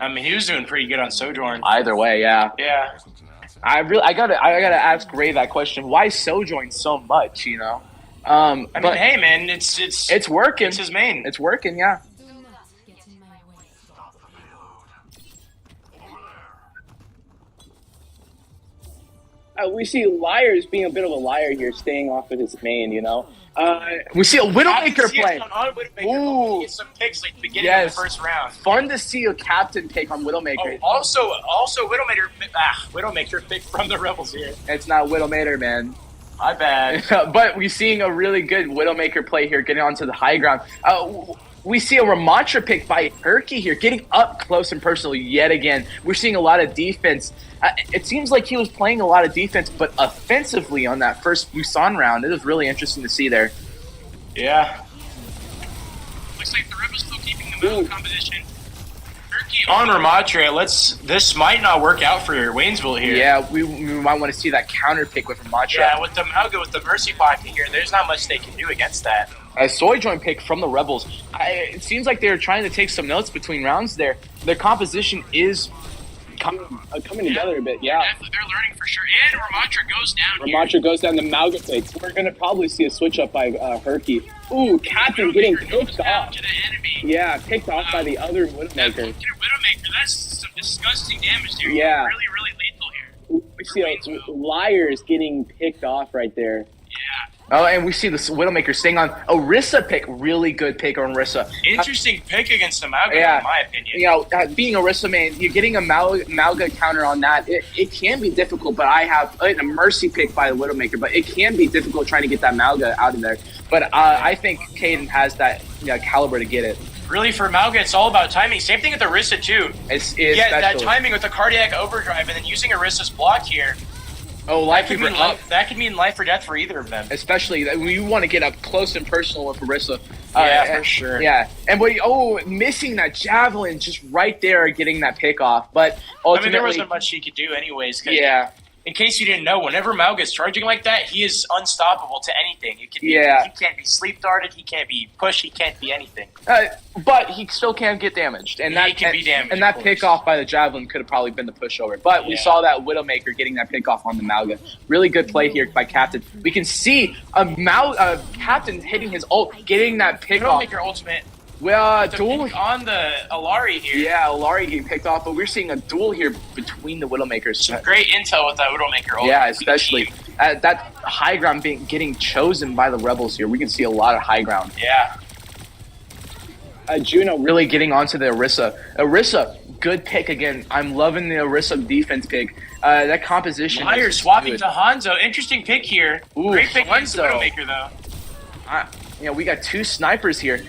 S2: I mean, he was doing pretty good on Sojourn.
S1: Either way, yeah.
S2: Yeah.
S1: I gotta ask Ray that question. Why Sojourn so much? You know.
S2: I mean, hey man, it's
S1: working.
S2: It's his main.
S1: It's working, yeah.
S5: We see Liars being a bit of a liar here, staying off of his main, you know.
S1: We see a Widowmaker play.
S2: Ooh. Get some picks like the beginning of the first round.
S1: Fun to see a captain pick on Widowmaker.
S2: Oh, also Widowmaker pick from the Rebels here.
S1: It's not Widowmaker, man.
S2: My bad.
S1: But we're seeing a really good Widowmaker play here, getting onto the high ground. We see a Ramatra pick by Herky here, getting up close and personal yet again. We're seeing a lot of defense. It seems like he was playing a lot of defense, but offensively on that first Busan round. It was really interesting to see there.
S2: Yeah. Looks like the Rebels still keeping the middle composition. Herky on Ramatra. This might not work out for Waynesville here.
S1: Yeah, we might want to see that counter pick with Ramatra.
S2: Yeah, with the Malga with the Mercy pocket here, there's not much they can do against that.
S1: A Sojourn pick from the Rebels. It seems like they're trying to take some notes between rounds there. Their composition is
S5: coming together a bit, yeah.
S2: They're learning for sure. And Ramatra goes down.
S5: Ramatra goes down the Malga picks. We're going to probably see a switch up by Herky. Ooh, Captain getting picked off.
S2: To the enemy.
S5: Yeah, picked off by the other Widowmaker.
S2: Widowmaker, that's some disgusting damage there.
S5: Yeah.
S2: Really, really lethal here.
S5: We see Liars getting picked off right there.
S2: Yeah.
S1: Oh, and we see the Widowmaker staying on. Orisa pick, really good pick on Orisa.
S2: Interesting pick against the Malga, in my opinion.
S1: You know, being Orisa main, you're getting a Malga counter on that. It can be difficult, but I have a Mercy pick by the Widowmaker, but it can be difficult trying to get that Malga out of there. But I think Caden has that caliber to get it.
S2: Really, for Malga, it's all about timing. Same thing with Orisa, too. That timing with the cardiac overdrive and then using Orisa's block here.
S1: Oh, life could mean up.
S2: That could mean life or death for either of them.
S1: Especially when you want to get up close and personal with Orisa.
S2: For sure.
S1: Yeah, and missing that javelin just right there, getting that pick off. But ultimately,
S2: there wasn't much she could do, anyways.
S1: Yeah.
S2: In case you didn't know, whenever Malga is charging like that, he is unstoppable to anything. He can't be sleep darted. He can't be pushed. He can't be anything.
S1: But he still can get damaged, and
S2: he can be damaged.
S1: And that pick off by the javelin could have probably been the pushover. But we saw that Widowmaker getting that pick off on the Malga. Really good play here by Captain. We can see a Captain hitting his ult, getting that pick off.
S2: Widowmaker ultimate.
S1: Well, duel
S2: on the Alari here.
S1: Yeah, Alari getting picked off, but we're seeing a duel here between the Widowmakers.
S2: Some great intel with that Widowmaker ultimate.
S1: Yeah, especially that high ground getting chosen by the Rebels here. We can see a lot of high ground.
S2: Yeah.
S1: Juno really getting onto the Orisa. Orisa, good pick again. I'm loving the Orisa defense pick. That composition.
S2: Liar swapping to Hanzo. Interesting pick here.
S1: Ooh,
S2: great pick against
S1: Hanzo.
S2: Widowmaker, though.
S1: We got two snipers here.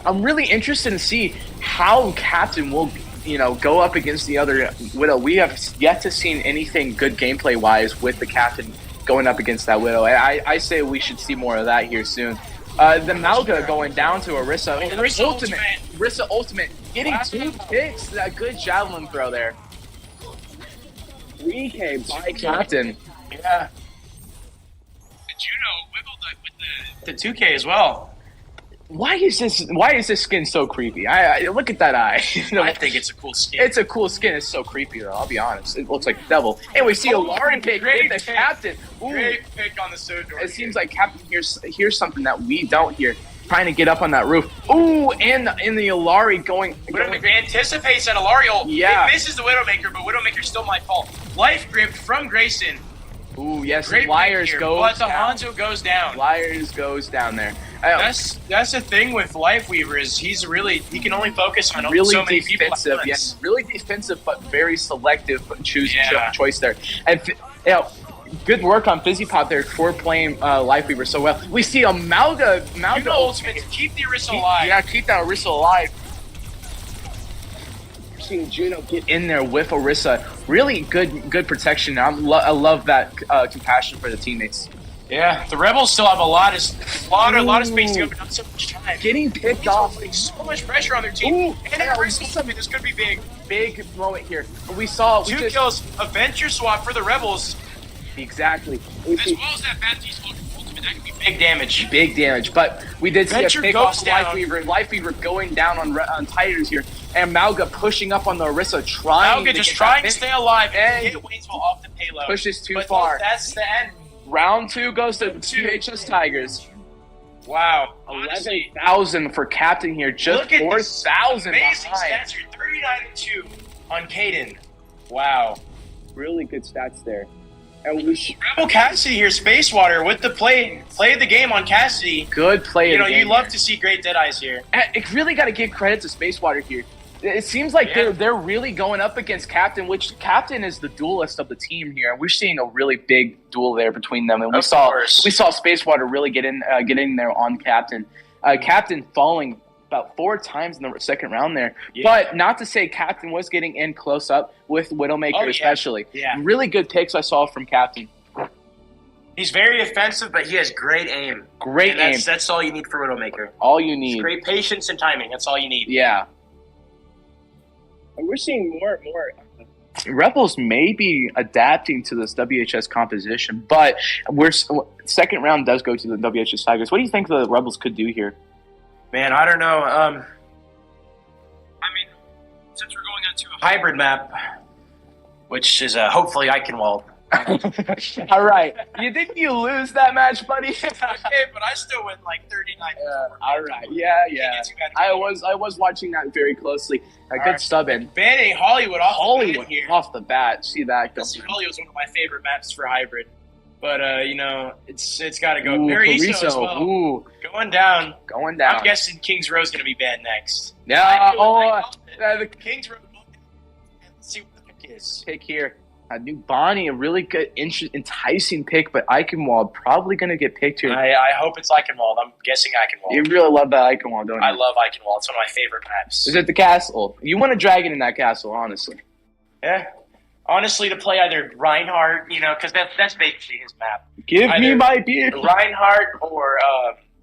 S1: I'm really interested to see how Captain will, go up against the other Widow. We have yet to see anything good gameplay-wise with the Captain going up against that Widow. I say we should see more of that here soon. The Malga going down to Orisa. Orisa ultimate. Getting two picks. That good javelin throw there.
S5: 3K by
S1: Captain.
S2: Yeah. Juno wiggled with the 2K as well.
S1: Why is this skin so creepy? I look at that eye.
S2: I think it's a cool skin.
S1: It's a cool skin. It's so creepy though. I'll be honest. It looks like the devil. And we see a Lauren pick with the Captain. Ooh.
S2: Great pick on the Sojourn.
S1: It seems like Captain hears something that we don't hear. Trying to get up on that roof. Ooh, and in the Alari going.
S2: Widowmaker anticipates that Alari ult.
S1: Yeah.
S2: It misses the Widowmaker, but Widowmaker's still my fault. Life gripped from Grayson.
S1: Ooh, yes.
S2: Great
S1: Liars goes
S2: but the
S1: down.
S2: Hanzo goes down.
S1: Liars goes down there.
S2: That's the thing with Lifeweaver is he can only focus on
S1: really
S2: so many
S1: defensive.
S2: people.
S1: Yes, really defensive, but very selective choice there. And good work on Fizzy Pop there for playing Lifeweaver so well. We see a Malga
S2: ultimate to keep the Orisa alive.
S1: Yeah, keep that Orisa alive. Seeing Juno get in there with Orisa. Really good protection. I love that compassion for the teammates.
S2: Yeah, the Rebels still have a lot of space to go, but not so much time.
S1: Getting picked off.
S2: So much pressure on their team.
S1: Ooh,
S2: and then ultimate, this could be big.
S1: Big moment here. We saw
S2: two kills, a venture swap for the Rebels.
S1: Exactly.
S2: As well as that Baptiste ultimate That could be big damage.
S1: Big damage, but we did see
S2: Venture
S1: a pick
S2: goes
S1: off
S2: down.
S1: Lifeweaver going down on Tigers here, and Mauga pushing up on the Orisa, trying
S2: Mauga
S1: to
S2: just
S1: get
S2: trying
S1: that
S2: to stay alive and
S1: and
S2: get Waynesville off the payload.
S1: pushes too
S2: But
S1: far.
S2: That's the end.
S1: Round 2 goes to WHS Tigers.
S2: Wow.
S1: 11,000 for captain here, just
S2: Look at this
S1: 4,000
S2: amazing
S1: behind.
S2: stats here. 39-2 on Caden. Wow.
S5: Really good stats there. And we
S2: Rebel Cassidy here, Spacewater with the play the game on Cassidy.
S1: Good play.
S2: You
S1: of
S2: know,
S1: the
S2: you
S1: game
S2: love
S1: here.
S2: to see great Deadeyes here.
S1: It really got to give credit to Spacewater here. It seems like they're really going up against Captain, which Captain is the duelist of the team here. We're seeing a really big duel there between them, and we
S2: Of
S1: saw
S2: course.
S1: Spacewater really get in there on Captain. Captain falling about 4 times in the second round there, but not to say Captain was getting in close up with Widowmaker especially.
S2: Yeah.
S1: Really good picks I saw from Captain.
S2: He's very offensive, but he has great aim.
S1: Great
S2: And
S1: aim.
S2: that's all you need for Widowmaker.
S1: All you need.
S2: Great patience and timing. That's all you need.
S1: Yeah.
S5: we're seeing more.
S1: Rebels may be adapting to this WHS composition, but second round does go to the WHS Tigers. What do you think the Rebels could do here?
S2: Man, I don't know. I mean, since we're going on to a hybrid map, which is hopefully Eichenwald.
S1: All right. You think you lose that match, buddy?
S2: Okay, but I still win like 39.
S1: All right. Yeah. I was watching that very closely. A good
S2: right.
S1: stub in.
S2: Banning Hollywood off the bat here.
S1: Off the bat. See that?
S2: Hollywood is one of my favorite maps for hybrid. But, it's got to go.
S1: Ooh,
S2: Paraiso
S1: Paraiso.
S2: as well.
S1: Ooh.
S2: Going down.
S1: Going
S2: I'm
S1: down.
S2: guessing Kings Row is going to be banned next.
S1: Yeah.
S2: The Kings Row. Let's see what the pick is.
S1: Pick here. A new Bonnie, a really good, enticing pick, but Eichenwald probably going to get picked here.
S2: I hope it's Eichenwald. I'm guessing Eichenwald.
S1: You really love that Eichenwald, don't you?
S2: I love Eichenwald. It's one of my favorite maps.
S1: Is it the castle? You want a dragon in that castle, honestly.
S2: Yeah. Honestly, to play either Reinhardt, because that's basically his map.
S1: Give me
S2: Either
S1: my beer.
S2: Reinhardt or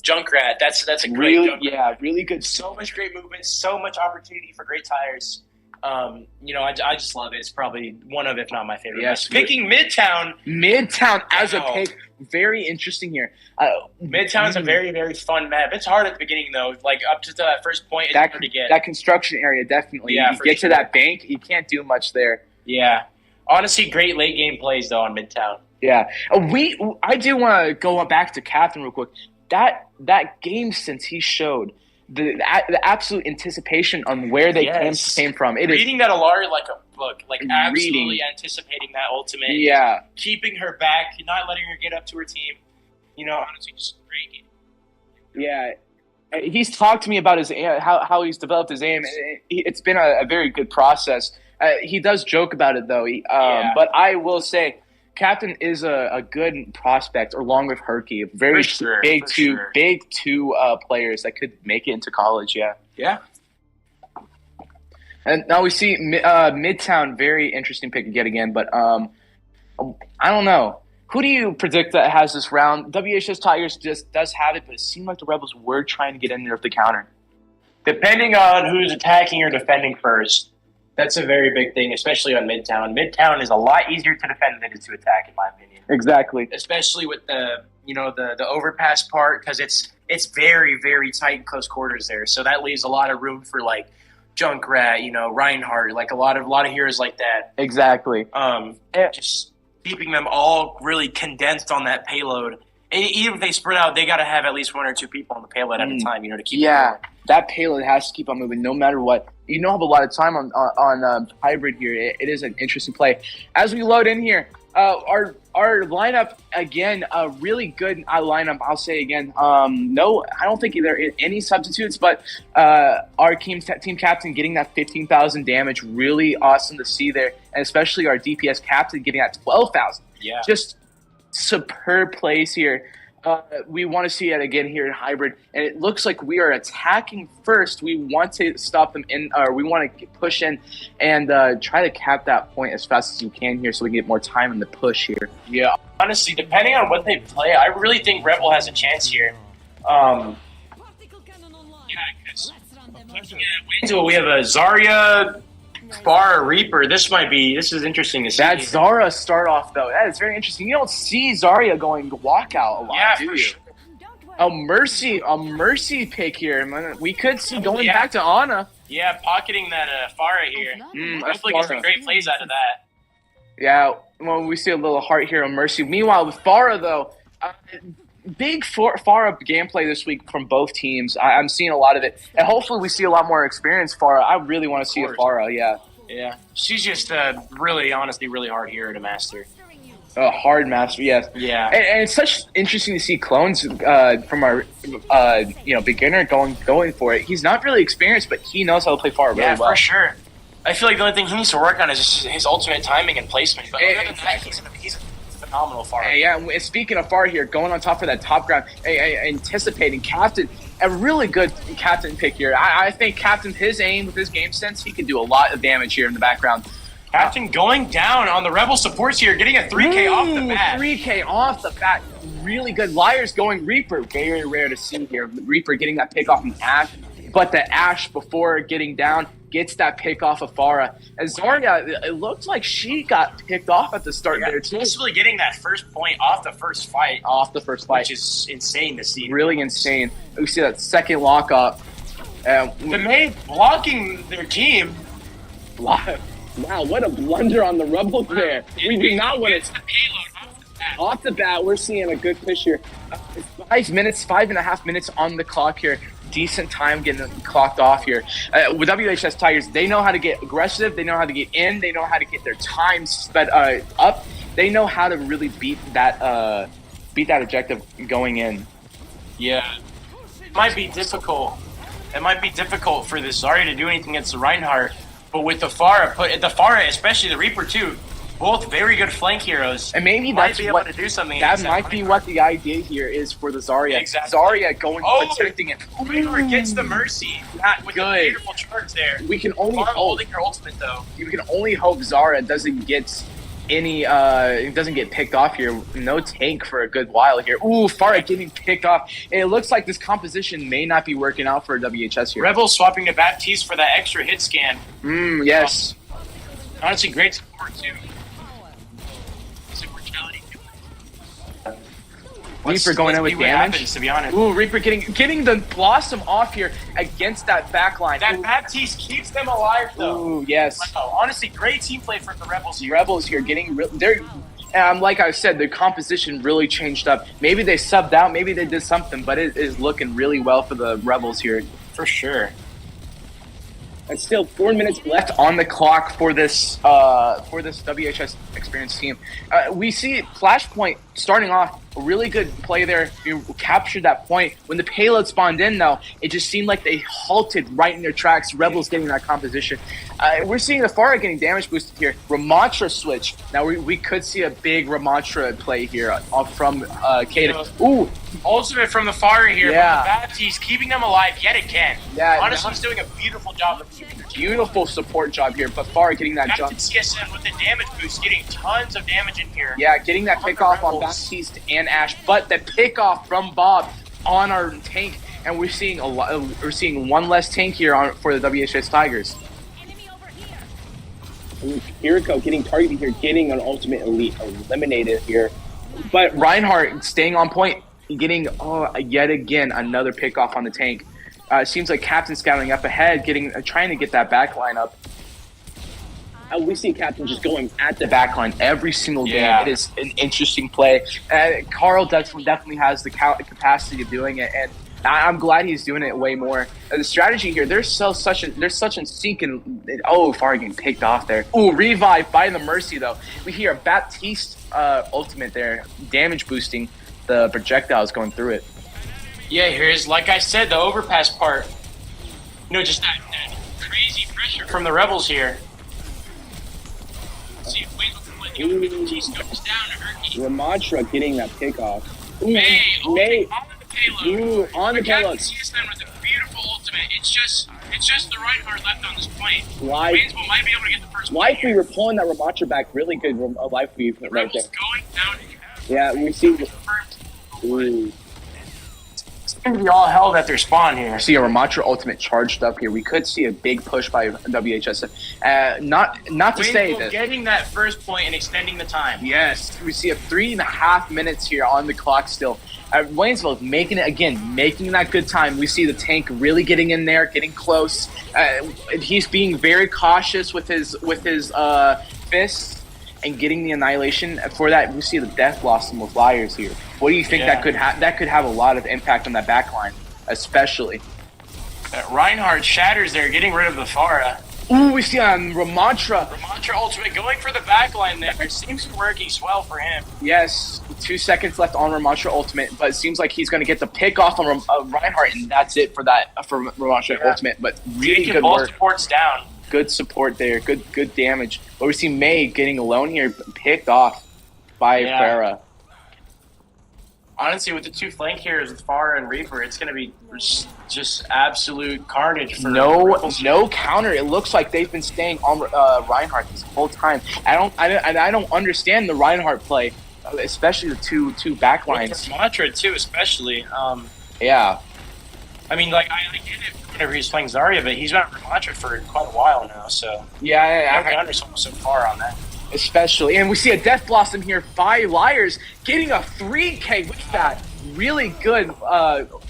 S2: Junkrat. That's a great
S1: Really,
S2: Junkrat.
S1: really good.
S2: So much great movement, so much opportunity for great tires. I just love it. It's probably one of, if not my favorite.
S1: Yes,
S2: Picking Midtown.
S1: Midtown as a
S2: Wow.
S1: pick, very interesting here.
S2: Midtown's a very, very fun map. It's hard at the beginning, though. Like, up to that first point, it's
S1: that
S2: hard to get.
S1: that construction area definitely.
S2: Yeah,
S1: you
S2: for
S1: get
S2: sure.
S1: to that bank, you can't do much there.
S2: Yeah. Honestly, great late game plays, though, on Midtown.
S1: Yeah, I do want to go back to Captain real quick. That game sense he showed. The absolute anticipation on where they came from. It is
S2: Reading that Alari like a book, like absolutely
S1: Reading.
S2: anticipating that ultimate.
S1: Yeah.
S2: Keeping her back, not letting her get up to her team. Honestly, just a great game.
S5: Yeah,
S1: He's talked to me about his how he's developed his aim. It's been a very good process. He does joke about it though. But I will say, Captain is a good prospect, along with Herky. Very
S2: For sure,
S1: big
S2: for
S1: two
S2: sure.
S1: players that could make it into college. Yeah.
S2: Yeah.
S1: And now we see Midtown, very interesting pick yet again. But I don't know. Who do you predict that has this round? WHS Tigers just does have it, but it seemed like the Rebels were trying to get in there with the counter.
S2: Depending on who's attacking or defending first, that's a very big thing, especially on Midtown. Midtown is a lot easier to defend than it is to attack, in my opinion.
S1: Exactly.
S2: Especially with the overpass part, because it's very, very tight and close quarters there. So that leaves a lot of room for like Junkrat, Reinhardt, like a lot of heroes like that.
S1: Exactly.
S2: Just keeping them all really condensed on that payload. And even if they spread out, they got to have at least 1 or 2 people on the payload at a time, to keep.
S1: Yeah, that payload has to keep on moving no matter what. You don't have a lot of time on hybrid here. It is an interesting play. As we load in here, our lineup again, a really good lineup. I'll say again. No, I don't think there are any substitutes, but our team captain getting that 15,000 damage, really awesome to see there, and especially our DPS captain getting that 12,000.
S2: Yeah,
S1: just superb plays here. We want to see it again here in hybrid, and it looks like we are attacking first. We want to stop them in, or we want to push in and try to cap that point as fast as we can here, so we can get more time in the push here.
S2: Yeah, honestly, depending on what they play, I really think Rebel has a chance here. Because looking at Waynesville, we have a Zarya, Bar Reaper. This is interesting to see.
S1: That Zara start off though, that is very interesting. You don't see Zarya going walkout a lot,
S2: Yeah,
S1: do
S2: for
S1: you?
S2: sure.
S1: A mercy pick here. We could see going back to Ana.
S2: Yeah, pocketing that Farah here. Hopefully get some great plays out of that.
S1: Yeah, well, we see a little heart here on Mercy. Meanwhile, with Farah, though, big Farah gameplay this week from both teams. I'm seeing a lot of it. And hopefully we see a lot more experience Farah. I really want to see a Farah, yeah.
S2: Yeah. She's just really, honestly, really hard hero to master.
S1: A hard master, yes.
S2: Yeah.
S1: And it's such interesting to see clones from our beginner going for it. He's not really experienced, but he knows how to play Farah really well.
S2: Yeah, for sure. I feel like the only thing he needs to work on is just his ultimate timing and placement. But other than that, he's a phenomenal Farah.
S1: Yeah, and speaking of Farah here, going on top of that top ground, anticipating Captain, a really good Captain pick here. I think Captain, his aim with his game sense, he can do a lot of damage here in the background.
S2: Captain going down on the Rebel supports here, getting a 3K off the bat.
S1: 3K off the bat. Really good. Liars going Reaper. Very rare to see here. Reaper getting that pick off from Ash. But the Ash, before getting down, gets that pick off of Farah. And Zarya, it looks like she got picked off at the start there, too.
S2: Basically getting that first point off the first fight.
S1: Which
S2: is insane to see.
S1: Really insane. We see that second lock up.
S2: The main blocking their team.
S5: Wow, what a blunder on the Rebels there. We do not want
S2: It's the payload
S5: off the bat. We're seeing a good push here.
S1: 5.5 minutes on the clock here. Decent time getting clocked off here. With WHS Tigers, they know how to get aggressive. They know how to get in. They know how to get their time sped up. They know how to really beat that objective going in.
S2: Yeah. It might be difficult. It might be difficult for the Zarya to do anything against the Reinhardt. But with the Farah, especially the Reaper too, both very good flank heroes.
S1: And maybe
S2: might be able to do something.
S1: That might be what the idea here is for the Zarya.
S2: Exactly.
S1: Zarya going attempting it.
S2: Reaper gets the mercy. Not with the beautiful charge there.
S1: We can only
S2: Farah
S1: hope.
S2: holding her ultimate though.
S1: You can only hope Zarya doesn't get picked off here. No tank for a good while here. Ooh, Farah getting picked off. It looks like this composition may not be working out for WHS here.
S2: Rebel swapping to Baptiste for that extra hit scan.
S1: Yes.
S2: Honestly, great support too. Immortality.
S1: Reaper going in with damage.
S2: Happens, to be honest.
S1: Ooh, Reaper getting the Blossom off here against that backline.
S2: That Baptiste keeps them alive though.
S1: Ooh, yes.
S2: Wow. Honestly, great team play from the Rebels here.
S1: Rebels here getting they're like I said, the composition really changed up. Maybe they subbed out, maybe they did something, but it is looking really well for the Rebels here.
S2: For sure.
S5: And still 4 minutes left
S1: On the clock for this WHS experienced team. We see Flashpoint starting off a really good play there. You captured that point. When the payload spawned in, though, it just seemed like they halted right in their tracks. Rebels getting that composition. We're seeing the Farah getting damage boosted here. Ramantra switch. Now we could see a big Ramantra play here from Kata. Ooh,
S2: Ultimate from the Farah here,
S1: Yeah.
S2: but the Baptiste keeping them alive yet again.
S1: Yeah,
S2: Honestly, he's doing a beautiful job of keeping their team.
S1: beautiful support job here, but Farah getting that
S2: Captain
S1: jump.
S2: CSM with the damage boost, getting tons of damage in here.
S1: Yeah, getting that pick off on Baptiste and Ash, but the pick off from Bob on our tank, and we're seeing one less tank here for the WHS Tigers.
S5: Kiriko getting targeted here, getting an ultimate elite eliminated here.
S1: But Reinhardt staying on point, getting yet again another pick off on the tank. It seems like Captain scouting up ahead, trying to get that back line up.
S5: We see Captain just going at
S1: The back line every single game.
S2: Yeah.
S1: It is an interesting play. Carl definitely has the capacity of doing it, and I'm glad he's doing it way more. The strategy here, there's such a sync and Farah getting picked off there. Ooh, revive by the Mercy though. We hear a Baptiste ultimate there, damage boosting the projectiles going through it.
S2: Yeah, here's, like I said, the overpass part. Just that crazy pressure from the Rebels here. Let's see if Waynesville goes down to Herky.
S5: Ramantra getting that pick off.
S2: May
S5: on the payload.
S2: Captain CSM with a beautiful ultimate. It's just the Reinhardt left on this point. Waynesville might be able to get the first
S5: Life
S2: point
S5: we were pulling that Ramantra back. Really good life we right there.
S2: Rebels going down.
S5: Yeah, we see. Ooh.
S2: going to be all held at their spawn here.
S1: I see a Ramatra ultimate charged up here. We could see a big push by WHS. Not to say
S2: Waynesville
S1: that.
S2: getting that first point and extending the time.
S1: Yes, we see a 3.5 minutes here on the clock still. Waynesville is making it again, making that good time. We see the tank really getting in there, getting close. He's being very cautious with his fists and getting the annihilation. For that, we see the death blossom with Liars here. What do you think that could have a lot of impact on that backline, especially?
S2: Reinhardt shatters there, getting rid of the Pharah.
S1: Ooh, we see on Ramatra.
S2: Ramatra ultimate going for the backline there. It seems to be working well for him.
S1: Yes, 2 seconds left on Ramatra ultimate, but it seems like he's going to get the pick off on Reinhardt, and that's it for Ramatra ultimate. But really good
S2: both
S1: work.
S2: supports down.
S1: Good support there. Good damage. But we see May getting alone here, picked off by Farah.
S2: Honestly, with the 2 flank heroes with Pharah and Reaper, it's going to be just absolute carnage for
S1: no counter. It looks like they've been staying on Reinhardt this whole time. I don't understand the Reinhardt play, especially the two backlines.
S2: Mantra too, especially.
S1: Yeah.
S2: I mean, like I get it whenever he's playing Zarya, but he's been on Mantra for quite a while now. So
S1: yeah,
S2: I understand so far on that.
S1: Especially, and we see a Death Blossom here by Liars getting a 3K with that. Really good.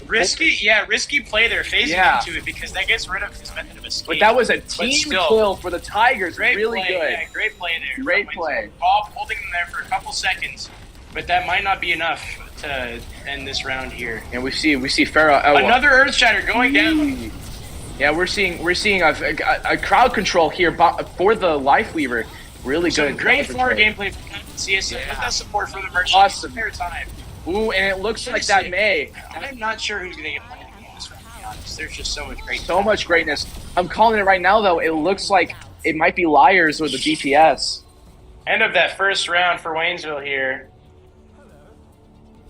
S2: Risky play there, phasing into it because that gets rid of his method of escape.
S1: But that was a team kill for the Tigers. Really good.
S2: Yeah, great play there.
S1: Great play.
S2: Bob holding them there for a couple seconds, but that might not be enough to end this round here.
S1: And we see Farah.
S2: Another Earth Shatter going down.
S1: Yeah, we're seeing a crowd control here for the Life Weaver. Really good.
S2: Great forward gameplay for CSM with that support for the merchant.
S1: Awesome.
S2: Entire time.
S1: Ooh, and it looks like that May.
S2: I'm not sure who's going to get played in this round, to be honest. There's just so much greatness.
S1: So much greatness. I'm calling it right now, though. It looks like it might be Liars or the DPS.
S2: End of that first round for Waynesville here.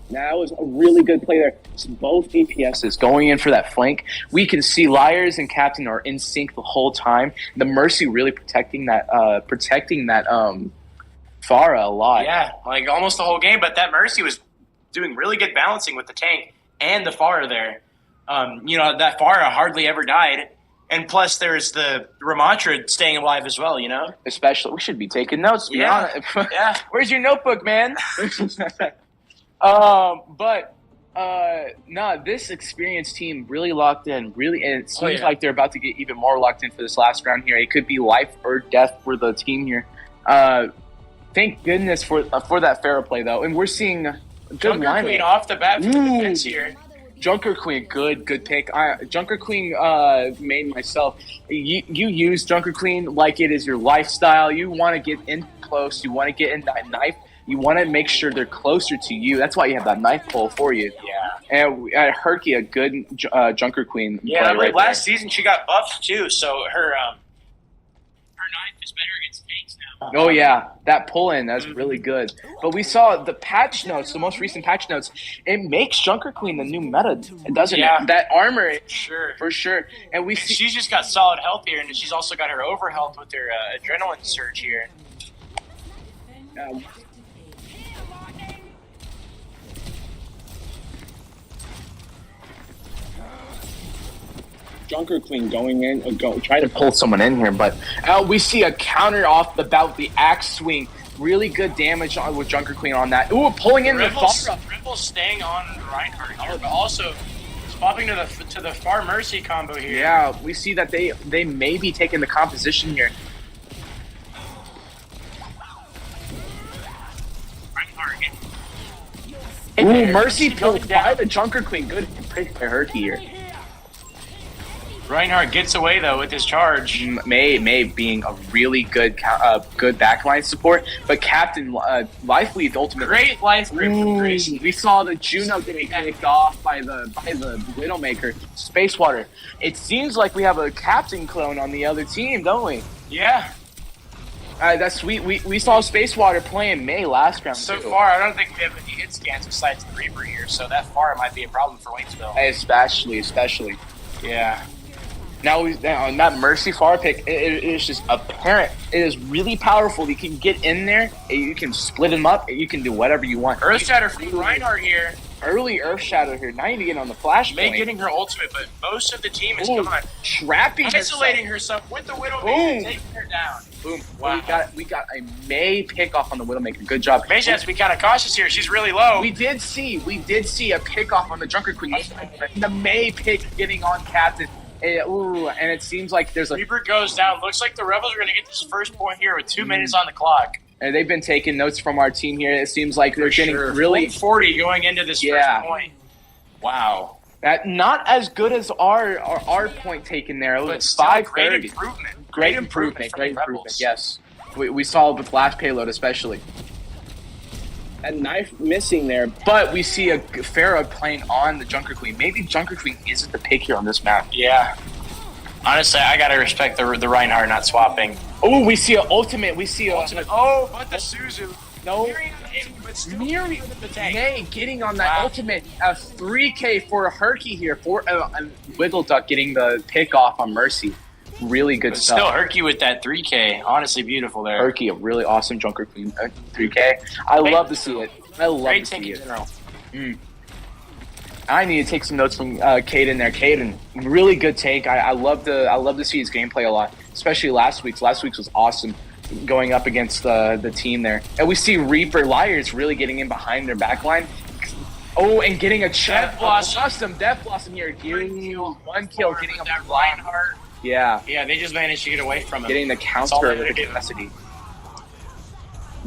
S5: That was a really good play there. It's both DPSs
S1: going in for that flank. We can see Liars and Captain are in sync the whole time. The Mercy really protecting that Pharah a lot.
S2: Yeah, like almost the whole game. But that Mercy was doing really good balancing with the tank and the Pharah there. That Pharah hardly ever died. And plus, there's the Ramatra staying alive as well, you know?
S1: Especially, we should be taking notes, to be honest.
S2: Yeah.
S1: Where's your notebook, man? This experienced team really locked in. And it seems like they're about to get even more locked in for this last round here. It could be life or death for the team here. Thank goodness for that Farah play, though. And we're seeing good line
S2: Queen off the bat for the defense here.
S1: Junker Queen, good pick. Junker Queen made myself. You use Junker Queen like it is your lifestyle. You want to get in close. You want to get in that knife. You want to make sure they're closer to you. That's why you have that knife pull for you.
S2: Yeah.
S1: And Herky, a good Junker Queen.
S2: Yeah, like last season she got buffed too, so her knife is better against tanks now.
S1: Oh yeah, that pull in, that's really good. But we saw the patch notes, the most recent patch notes. It makes Junker Queen the new meta, doesn't it? That armor, for sure. And
S2: she's just got solid health here, and she's also got her over health with her adrenaline surge here.
S5: Junker Queen going in, trying to
S1: pull someone in here, but we see a counter off the bat with the axe swing. Really good damage with Junker Queen on that. Ooh, pulling in the Pharah.
S2: Ripple's staying on Reinhardt here, but also swapping to the Far Mercy combo here.
S1: Yeah, we see that they may be taking the composition here. Ooh, Mercy pulled by the Junker Queen. Good pick by Herky here.
S2: Reinhardt gets away though with his charge.
S1: May being a really good backline support, but Captain Life Lead ultimate.
S2: Great life grip from Gracie.
S1: We saw the Juno getting picked off by the Widowmaker. Space Water. It seems like we have a Captain clone on the other team, don't we?
S2: Yeah.
S1: That's sweet. We saw Space Water playing May last round.
S2: So far, I don't think we have any hit scans besides the Reaper here, so that far might be a problem for Waynesville.
S1: Especially.
S2: Yeah.
S1: Now on that Mercy Far pick, it is just apparent. It is really powerful. You can get in there, you can split them up, you can do whatever you want.
S2: Earth Shatter from Reinhardt here.
S1: early Earth Shadow here, not even getting on the flashpoint.
S2: May getting her ultimate, but most of the team is
S1: Ooh,
S2: gone.
S1: trapping
S2: Isolating herself with the Widowmaker
S1: Boom.
S2: and taking her down.
S1: Boom.
S2: Wow.
S1: We got a May pick off on the Widowmaker. Good job.
S2: May has to be kind of cautious here. She's really low.
S1: We did see a pick off on the Junker Queen. The May pick getting on Captain. And it seems like there's a
S2: Reaper goes down. Looks like the Rebels are going to get this first point here with 2 minutes on the clock.
S1: and they've been taking notes from our team here. It seems like they're getting really
S2: 40 going into this first point. Wow.
S1: That not as good as our point taken there. It
S2: But
S1: was
S2: still great
S1: 530.
S2: improvement.
S1: Great improvement.
S2: from the
S1: Great improvement.
S2: Rebels.
S1: Yes, we saw it with last payload especially.
S5: A knife missing there.
S1: But we see a Pharah playing on the Junker Queen. Maybe Junker Queen isn't the pick here on this map.
S2: Yeah. Honestly, I gotta respect the Reinhardt not swapping.
S1: Oh, we see an ultimate. We see a
S2: Ultimate. Oh, but the Suzu.
S1: no.
S2: But still
S1: Miri
S2: with the tank.
S1: Nay getting on that
S2: Wow.
S1: ultimate. A 3K for Herky here. For Wiggle Duck getting the pick off on Mercy. Really good
S2: But
S1: stuff.
S2: still, Herky with that 3K. Honestly, beautiful there.
S1: Herky, a really awesome Junker Queen 3K. I love to see it. I love
S2: Great
S1: to
S2: tank
S1: see
S2: in
S1: it.
S2: general.
S1: I need to take some notes from Caden there. Caden, really good take. I love to see his gameplay a lot, especially last week's. Last week's was awesome, going up against the team there. And we see Reaper Liars really getting in behind their backline. Oh, and getting a
S2: Death Blossom.
S1: Death Blossom here. One kill, getting
S2: that
S1: a
S2: Reinhardt.
S1: Yeah,
S2: Yeah, they just managed to get away from him.
S1: getting the
S2: That's all
S1: counter
S2: they
S1: with the
S2: do.
S1: capacity.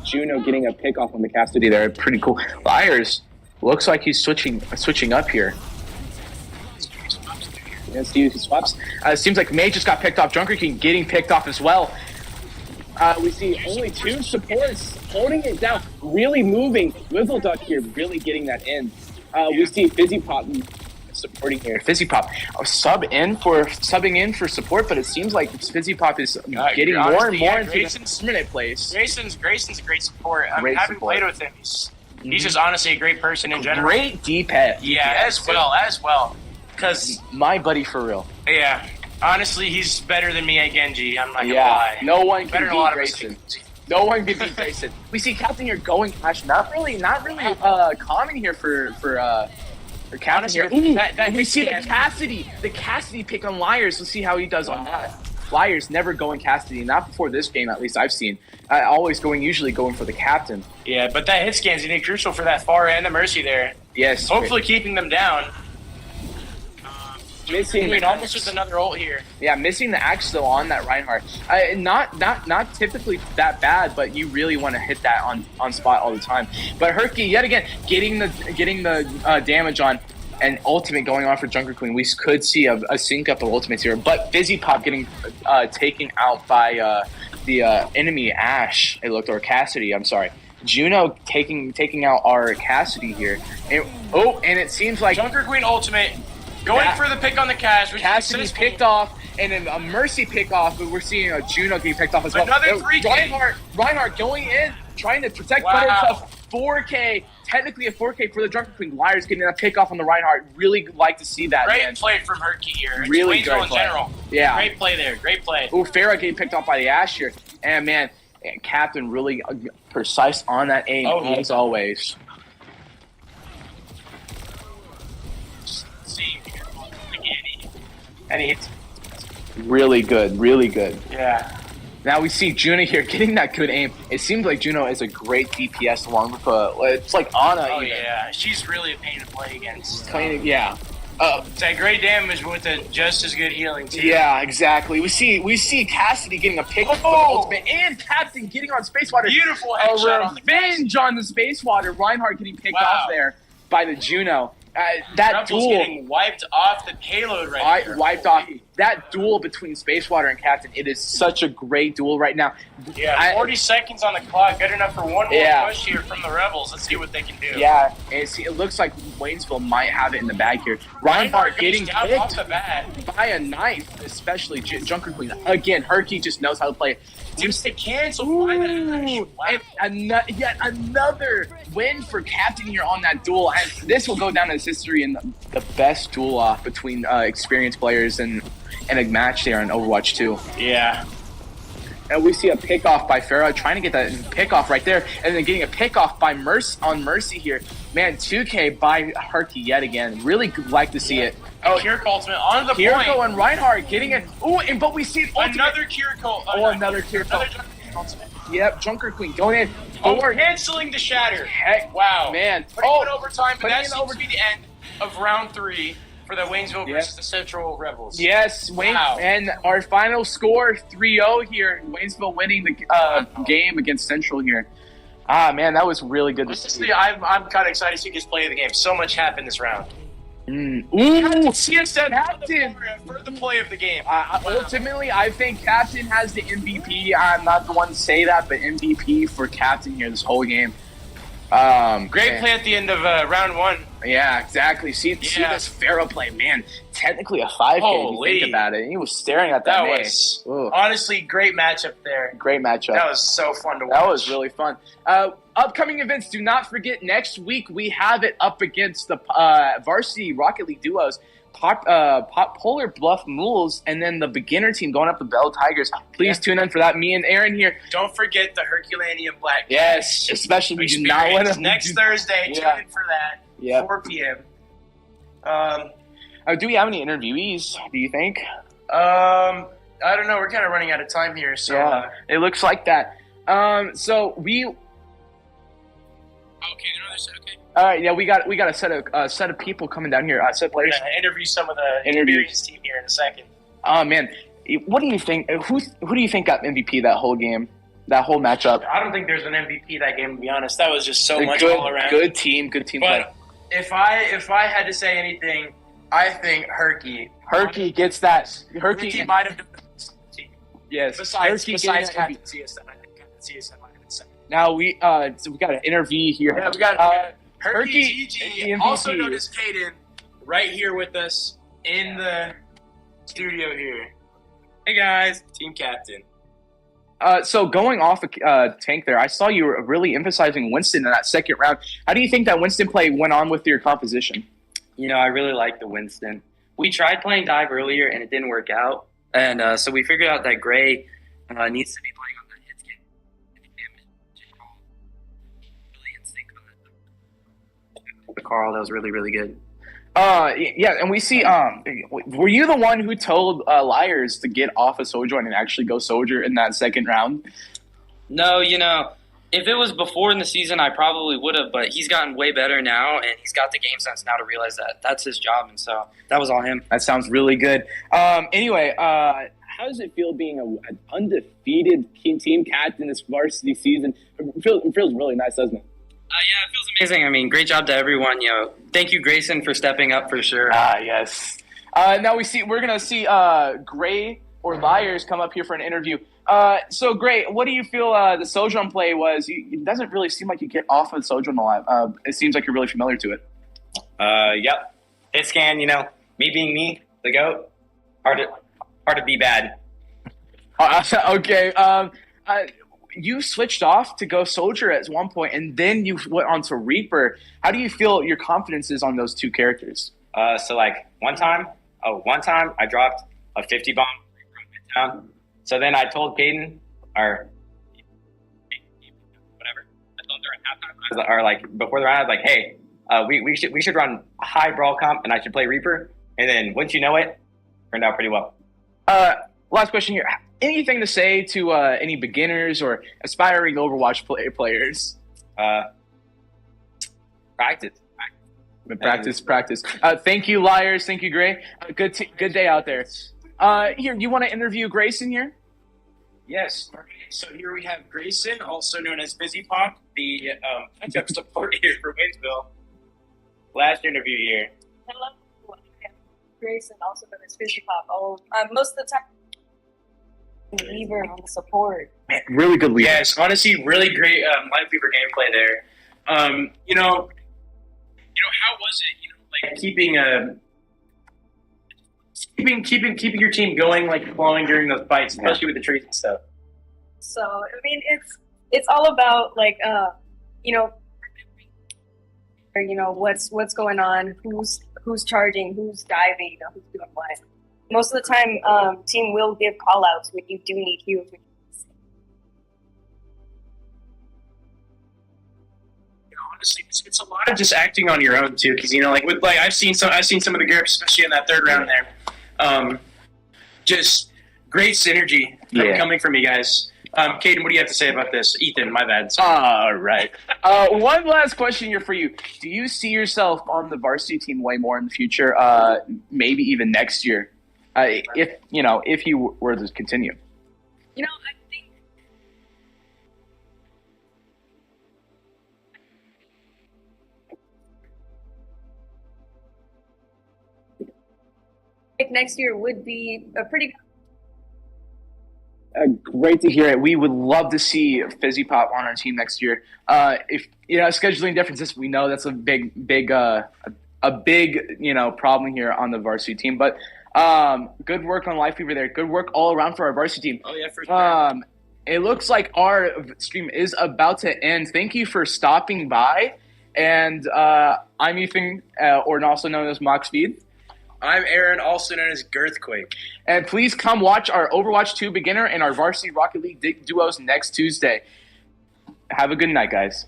S5: Juno getting a pick off on the
S1: Capacity there, pretty cool. Liars looks like he's switching up here.
S5: and see who swaps.
S1: Seems like May just got picked off. Junker King getting picked off as well.
S5: We see only two supports holding it down, really moving. Wizzle Duck here, really getting that in. We see Fizzy Pop supporting here.
S1: Fizzy Pop subbing in for support, but it seems like Fizzy Pop is getting more and
S2: honestly,
S1: more
S2: yeah,
S1: into
S2: Grayson's-
S1: the permanent place.
S2: Grayson's a great support.
S1: Great
S2: Having
S1: support.
S2: played with him, he's just honestly a great person in general.
S1: Great D-pad.
S2: Yeah, as well. Because,
S1: My buddy for real.
S2: yeah, honestly, he's better than me at Genji. I'm not gonna
S1: Yeah,
S2: lie.
S1: no one
S2: Better
S1: can
S2: than a lot
S1: beat
S2: of us.
S1: Grayson. No one can beat Grayson. We see Captain here going Ash. Not really common here for Captain
S2: Honestly,
S1: here. Ooh,
S2: that
S1: we see the
S2: Cassidy-
S1: Cassidy pick on Liars. Let's see how he does on that. Liars never going Cassidy, not before this game at least I've seen. Usually going for the Captain.
S2: Yeah, but that hit scan's gonna be crucial for that far and the Mercy there.
S1: Yes.
S2: Hopefully keeping them down.
S5: Missing
S2: Queen almost with another ult here.
S1: Yeah, missing the axe though on that Reinhardt. Not typically that bad, but you really want to hit that on spot all the time. But Herky yet again getting the damage on, and ultimate going on for Junker Queen. We could see a sync up of ultimates here, but Fizzy Pop getting taken out by the enemy Ash. It looked, or Cassidy. I'm sorry. Juno taking out our Cassidy here. And it seems like
S2: Junker Queen ultimate. Going
S1: That-
S2: for the pick on the Cash. Which
S1: Cassidy's picked off, and then a Mercy pick off, but we're seeing a Juno getting picked off as well.
S2: Another 3K.
S1: Reinhardt going in, trying to protect
S2: Wow.
S1: Buttercup. 4K, technically a 4K for the Junker Queen. Liars getting a pick off on the Reinhardt. Really like to see that,
S2: Great
S1: man.
S2: play from Herky here.
S1: Really
S2: Waynesville
S1: great
S2: in
S1: play.
S2: general.
S1: Yeah.
S2: Great play there. Great play.
S1: Ooh, Farah getting picked off by the Ash here. And man, Captain really precise on that aim, as always.
S2: See. And he hits.
S1: Really good, really good.
S2: Yeah.
S1: Now we see Juno here getting that good aim. It seems like Juno is a great DPS along with it's like Ana.
S2: Oh,
S1: even.
S2: yeah. She's really a pain to play against.
S1: Playing, yeah.
S2: It's that great damage with a just as good healing, too.
S1: Yeah, exactly. We see Cassidy getting a pick for the ultimate, and Captain getting on Space Water.
S2: Beautiful headshot on the
S1: Revenge on the Space Water. Reinhardt getting picked
S2: Wow.
S1: off there by the Juno. That
S2: Rebels
S1: duel
S2: getting wiped off the payload right there.
S1: wiped off. That duel between Space Water and Captain. It is such a great duel right now.
S2: Yeah, 40 seconds on the clock. Good enough for one more
S1: Yeah.
S2: push here from the Rebels. Let's see what they can do.
S1: Yeah, and it looks like Waynesville might have it in the bag here. Reinhardt
S2: goes
S1: getting
S2: down off the
S1: picked
S2: bat.
S1: by a knife, especially Junker Queen. Again, Herky just knows how to play.
S2: Seems to cancel. Wow.
S1: And yet another win for Captain here on that duel. And this will go down as history in the best duel off between experienced players and a match there in Overwatch 2.
S2: Yeah.
S1: And we see a pick off by Farah trying to get that pick off right there, and then getting a pick off by Mercy here. Man, 2K by Herky yet again. Really like to see it.
S2: Oh, Kirk ultimate on the
S1: Kiriko
S2: point.
S1: and Reinhardt getting it. Ooh, but we see
S2: Another Kiriko.
S1: another Kiriko.
S2: Another Junker Queen ultimate.
S1: Yep, Junker Queen going in.
S2: Canceling the shatter.
S1: Heck,
S2: Wow.
S1: Man.
S2: Putting it in overtime, but that
S1: putting it
S2: seems to be the end of round 3 for the Waynesville versus the Central Rebels.
S1: Yes, Wayne, and our final score 3-0 here. Waynesville winning the game against Central here. Ah, man, that was really good to see.
S2: I'm kind of excited to see this play of the game. So much happened this round.
S1: Ooh,
S2: CSN
S1: Captain
S2: for the play of the game.
S1: Ultimately, I think Captain has the MVP. I'm not the one to say that, but MVP for Captain here this whole game.
S2: Great play at the end of round 1.
S1: Yeah, exactly. See this Pharaoh play, man. Technically a 5K if you think about it. He was staring at that.
S2: That was honestly great matchup there.
S1: Great matchup.
S2: That was so fun to watch.
S1: That was really fun. Upcoming events, do not forget, next week we have it up against the varsity Rocket League duos, Polar Bluff Mules, and then the beginner team going up the Bell Tigers. Please tune in for that. Me and Aaron here.
S2: Don't forget the Herculaneum Black.
S1: Yes, especially we do not want to.
S2: Next Thursday, tune in for that.
S1: Yeah,
S2: 4 p.m.
S1: Do we have any interviewees, do you think?
S2: I don't know. We're kind of running out of time here, so
S1: it looks like that. So we.
S2: Okay, okay.
S1: All right, yeah, we got a set of people coming down here. Set players.
S2: We're gonna interview some of the experienced team here in a second.
S1: Oh man, what do you think? Who do you think got MVP that whole game, that whole matchup?
S2: I don't think there's an MVP that game. To be honest, that was just so much all around.
S1: Good team
S2: But
S1: play.
S2: if I had to say anything, I think Herky
S1: gets that.
S2: Herky might have done the team.
S1: Yes.
S2: Besides
S1: Captain
S2: CSN, I think CSN might have been second.
S1: Now we got an interview here.
S2: Yeah, we got
S1: Herky,
S2: GG, also known as Caden, right here with us in the studio here. Hey guys, team captain.
S1: So going off Tank there, I saw you were really emphasizing Winston in that second round. How do you think that Winston play went on with your composition?
S7: You know, I really like the Winston. We tried playing dive earlier and it didn't work out, and so we figured out that Gray needs to be playing on that hits game. Really in sync on the Carl. That was really, really good.
S1: Yeah, and we see. Were you the one who told Liars to get off of Sojourn and actually go Soldier in that second round?
S7: No, you know, if it was before in the season, I probably would have. But he's gotten way better now, and he's got the game sense now to realize that that's his job, and so that was all him.
S1: That sounds really good. Anyway,
S5: how does it feel being an undefeated team captain this varsity season? It feels really nice, doesn't it?
S7: Yeah, it feels amazing. I mean, great job to everyone. You know, thank you, Grayson, for stepping up for sure.
S1: Yes. Now we're gonna see Gray or Liars come up here for an interview. So Gray, what do you feel the Sojourn play was? It doesn't really seem like you get off of Sojourn a lot. It seems like you're really familiar to it.
S4: Yep. Hit scan, you know, me being me, the GOAT, hard to be bad.
S1: Okay. You switched off to go Soldier at one point, and then you went on to Reaper. How do you feel your confidence is on those two characters?
S4: So like one time I dropped a 50 bomb from midtown. So then I told Caden, or whatever, I told her at halftime, or like before the round, I was like, hey, we should run a high brawl comp, and I should play Reaper. And then once you know it, turned out pretty well.
S1: Last question here. Anything to say to any beginners or aspiring Overwatch players? Practice. Thank you, Liars. Thank you, Gray. Good day out there. Here, you want to interview Grayson here?
S2: Yes. Okay. So here we have Grayson, also known as Busy Pop, the backup support here for Waynesville. Last interview here.
S8: Hello. Grayson, also known as Busy Pop. Most of the time, Weaver on the support.
S1: Man, really good leader.
S2: Yes, honestly, really great Live Fever gameplay there. You know, how was it? You know, like keeping your team going, like flowing during those fights, especially with the trees and stuff.
S8: So I mean, it's all about like you know, what's going on, who's charging, who's diving, who's doing what. Most of the time, team will give call outs when you do need heals.
S2: honestly, it's a lot of just acting on your own too, because I've seen some of the girls, especially in that third round there. Just great synergy coming from you guys. Caden, what do you have to say about this? Ethan, my bad.
S1: All right. One last question here for you. Do you see yourself on the varsity team way more in the future? Maybe even next year, if you were to continue.
S8: You know, I think next year would be a pretty.
S1: Great to hear it. We would love to see Fizzy Pop on our team next year. If scheduling differences, we know that's a big problem here on the varsity team. But good work on Life Fever there. Good work all around for our varsity team.
S2: Oh yeah, for sure.
S1: It looks like our stream is about to end. Thank you for stopping by. And I'm Ethan, or also known as Moxfeed.
S2: I'm Aaron, also known as Girthquake.
S1: And please come watch our Overwatch 2 beginner and our Varsity Rocket League duos next Tuesday. Have a good night, guys.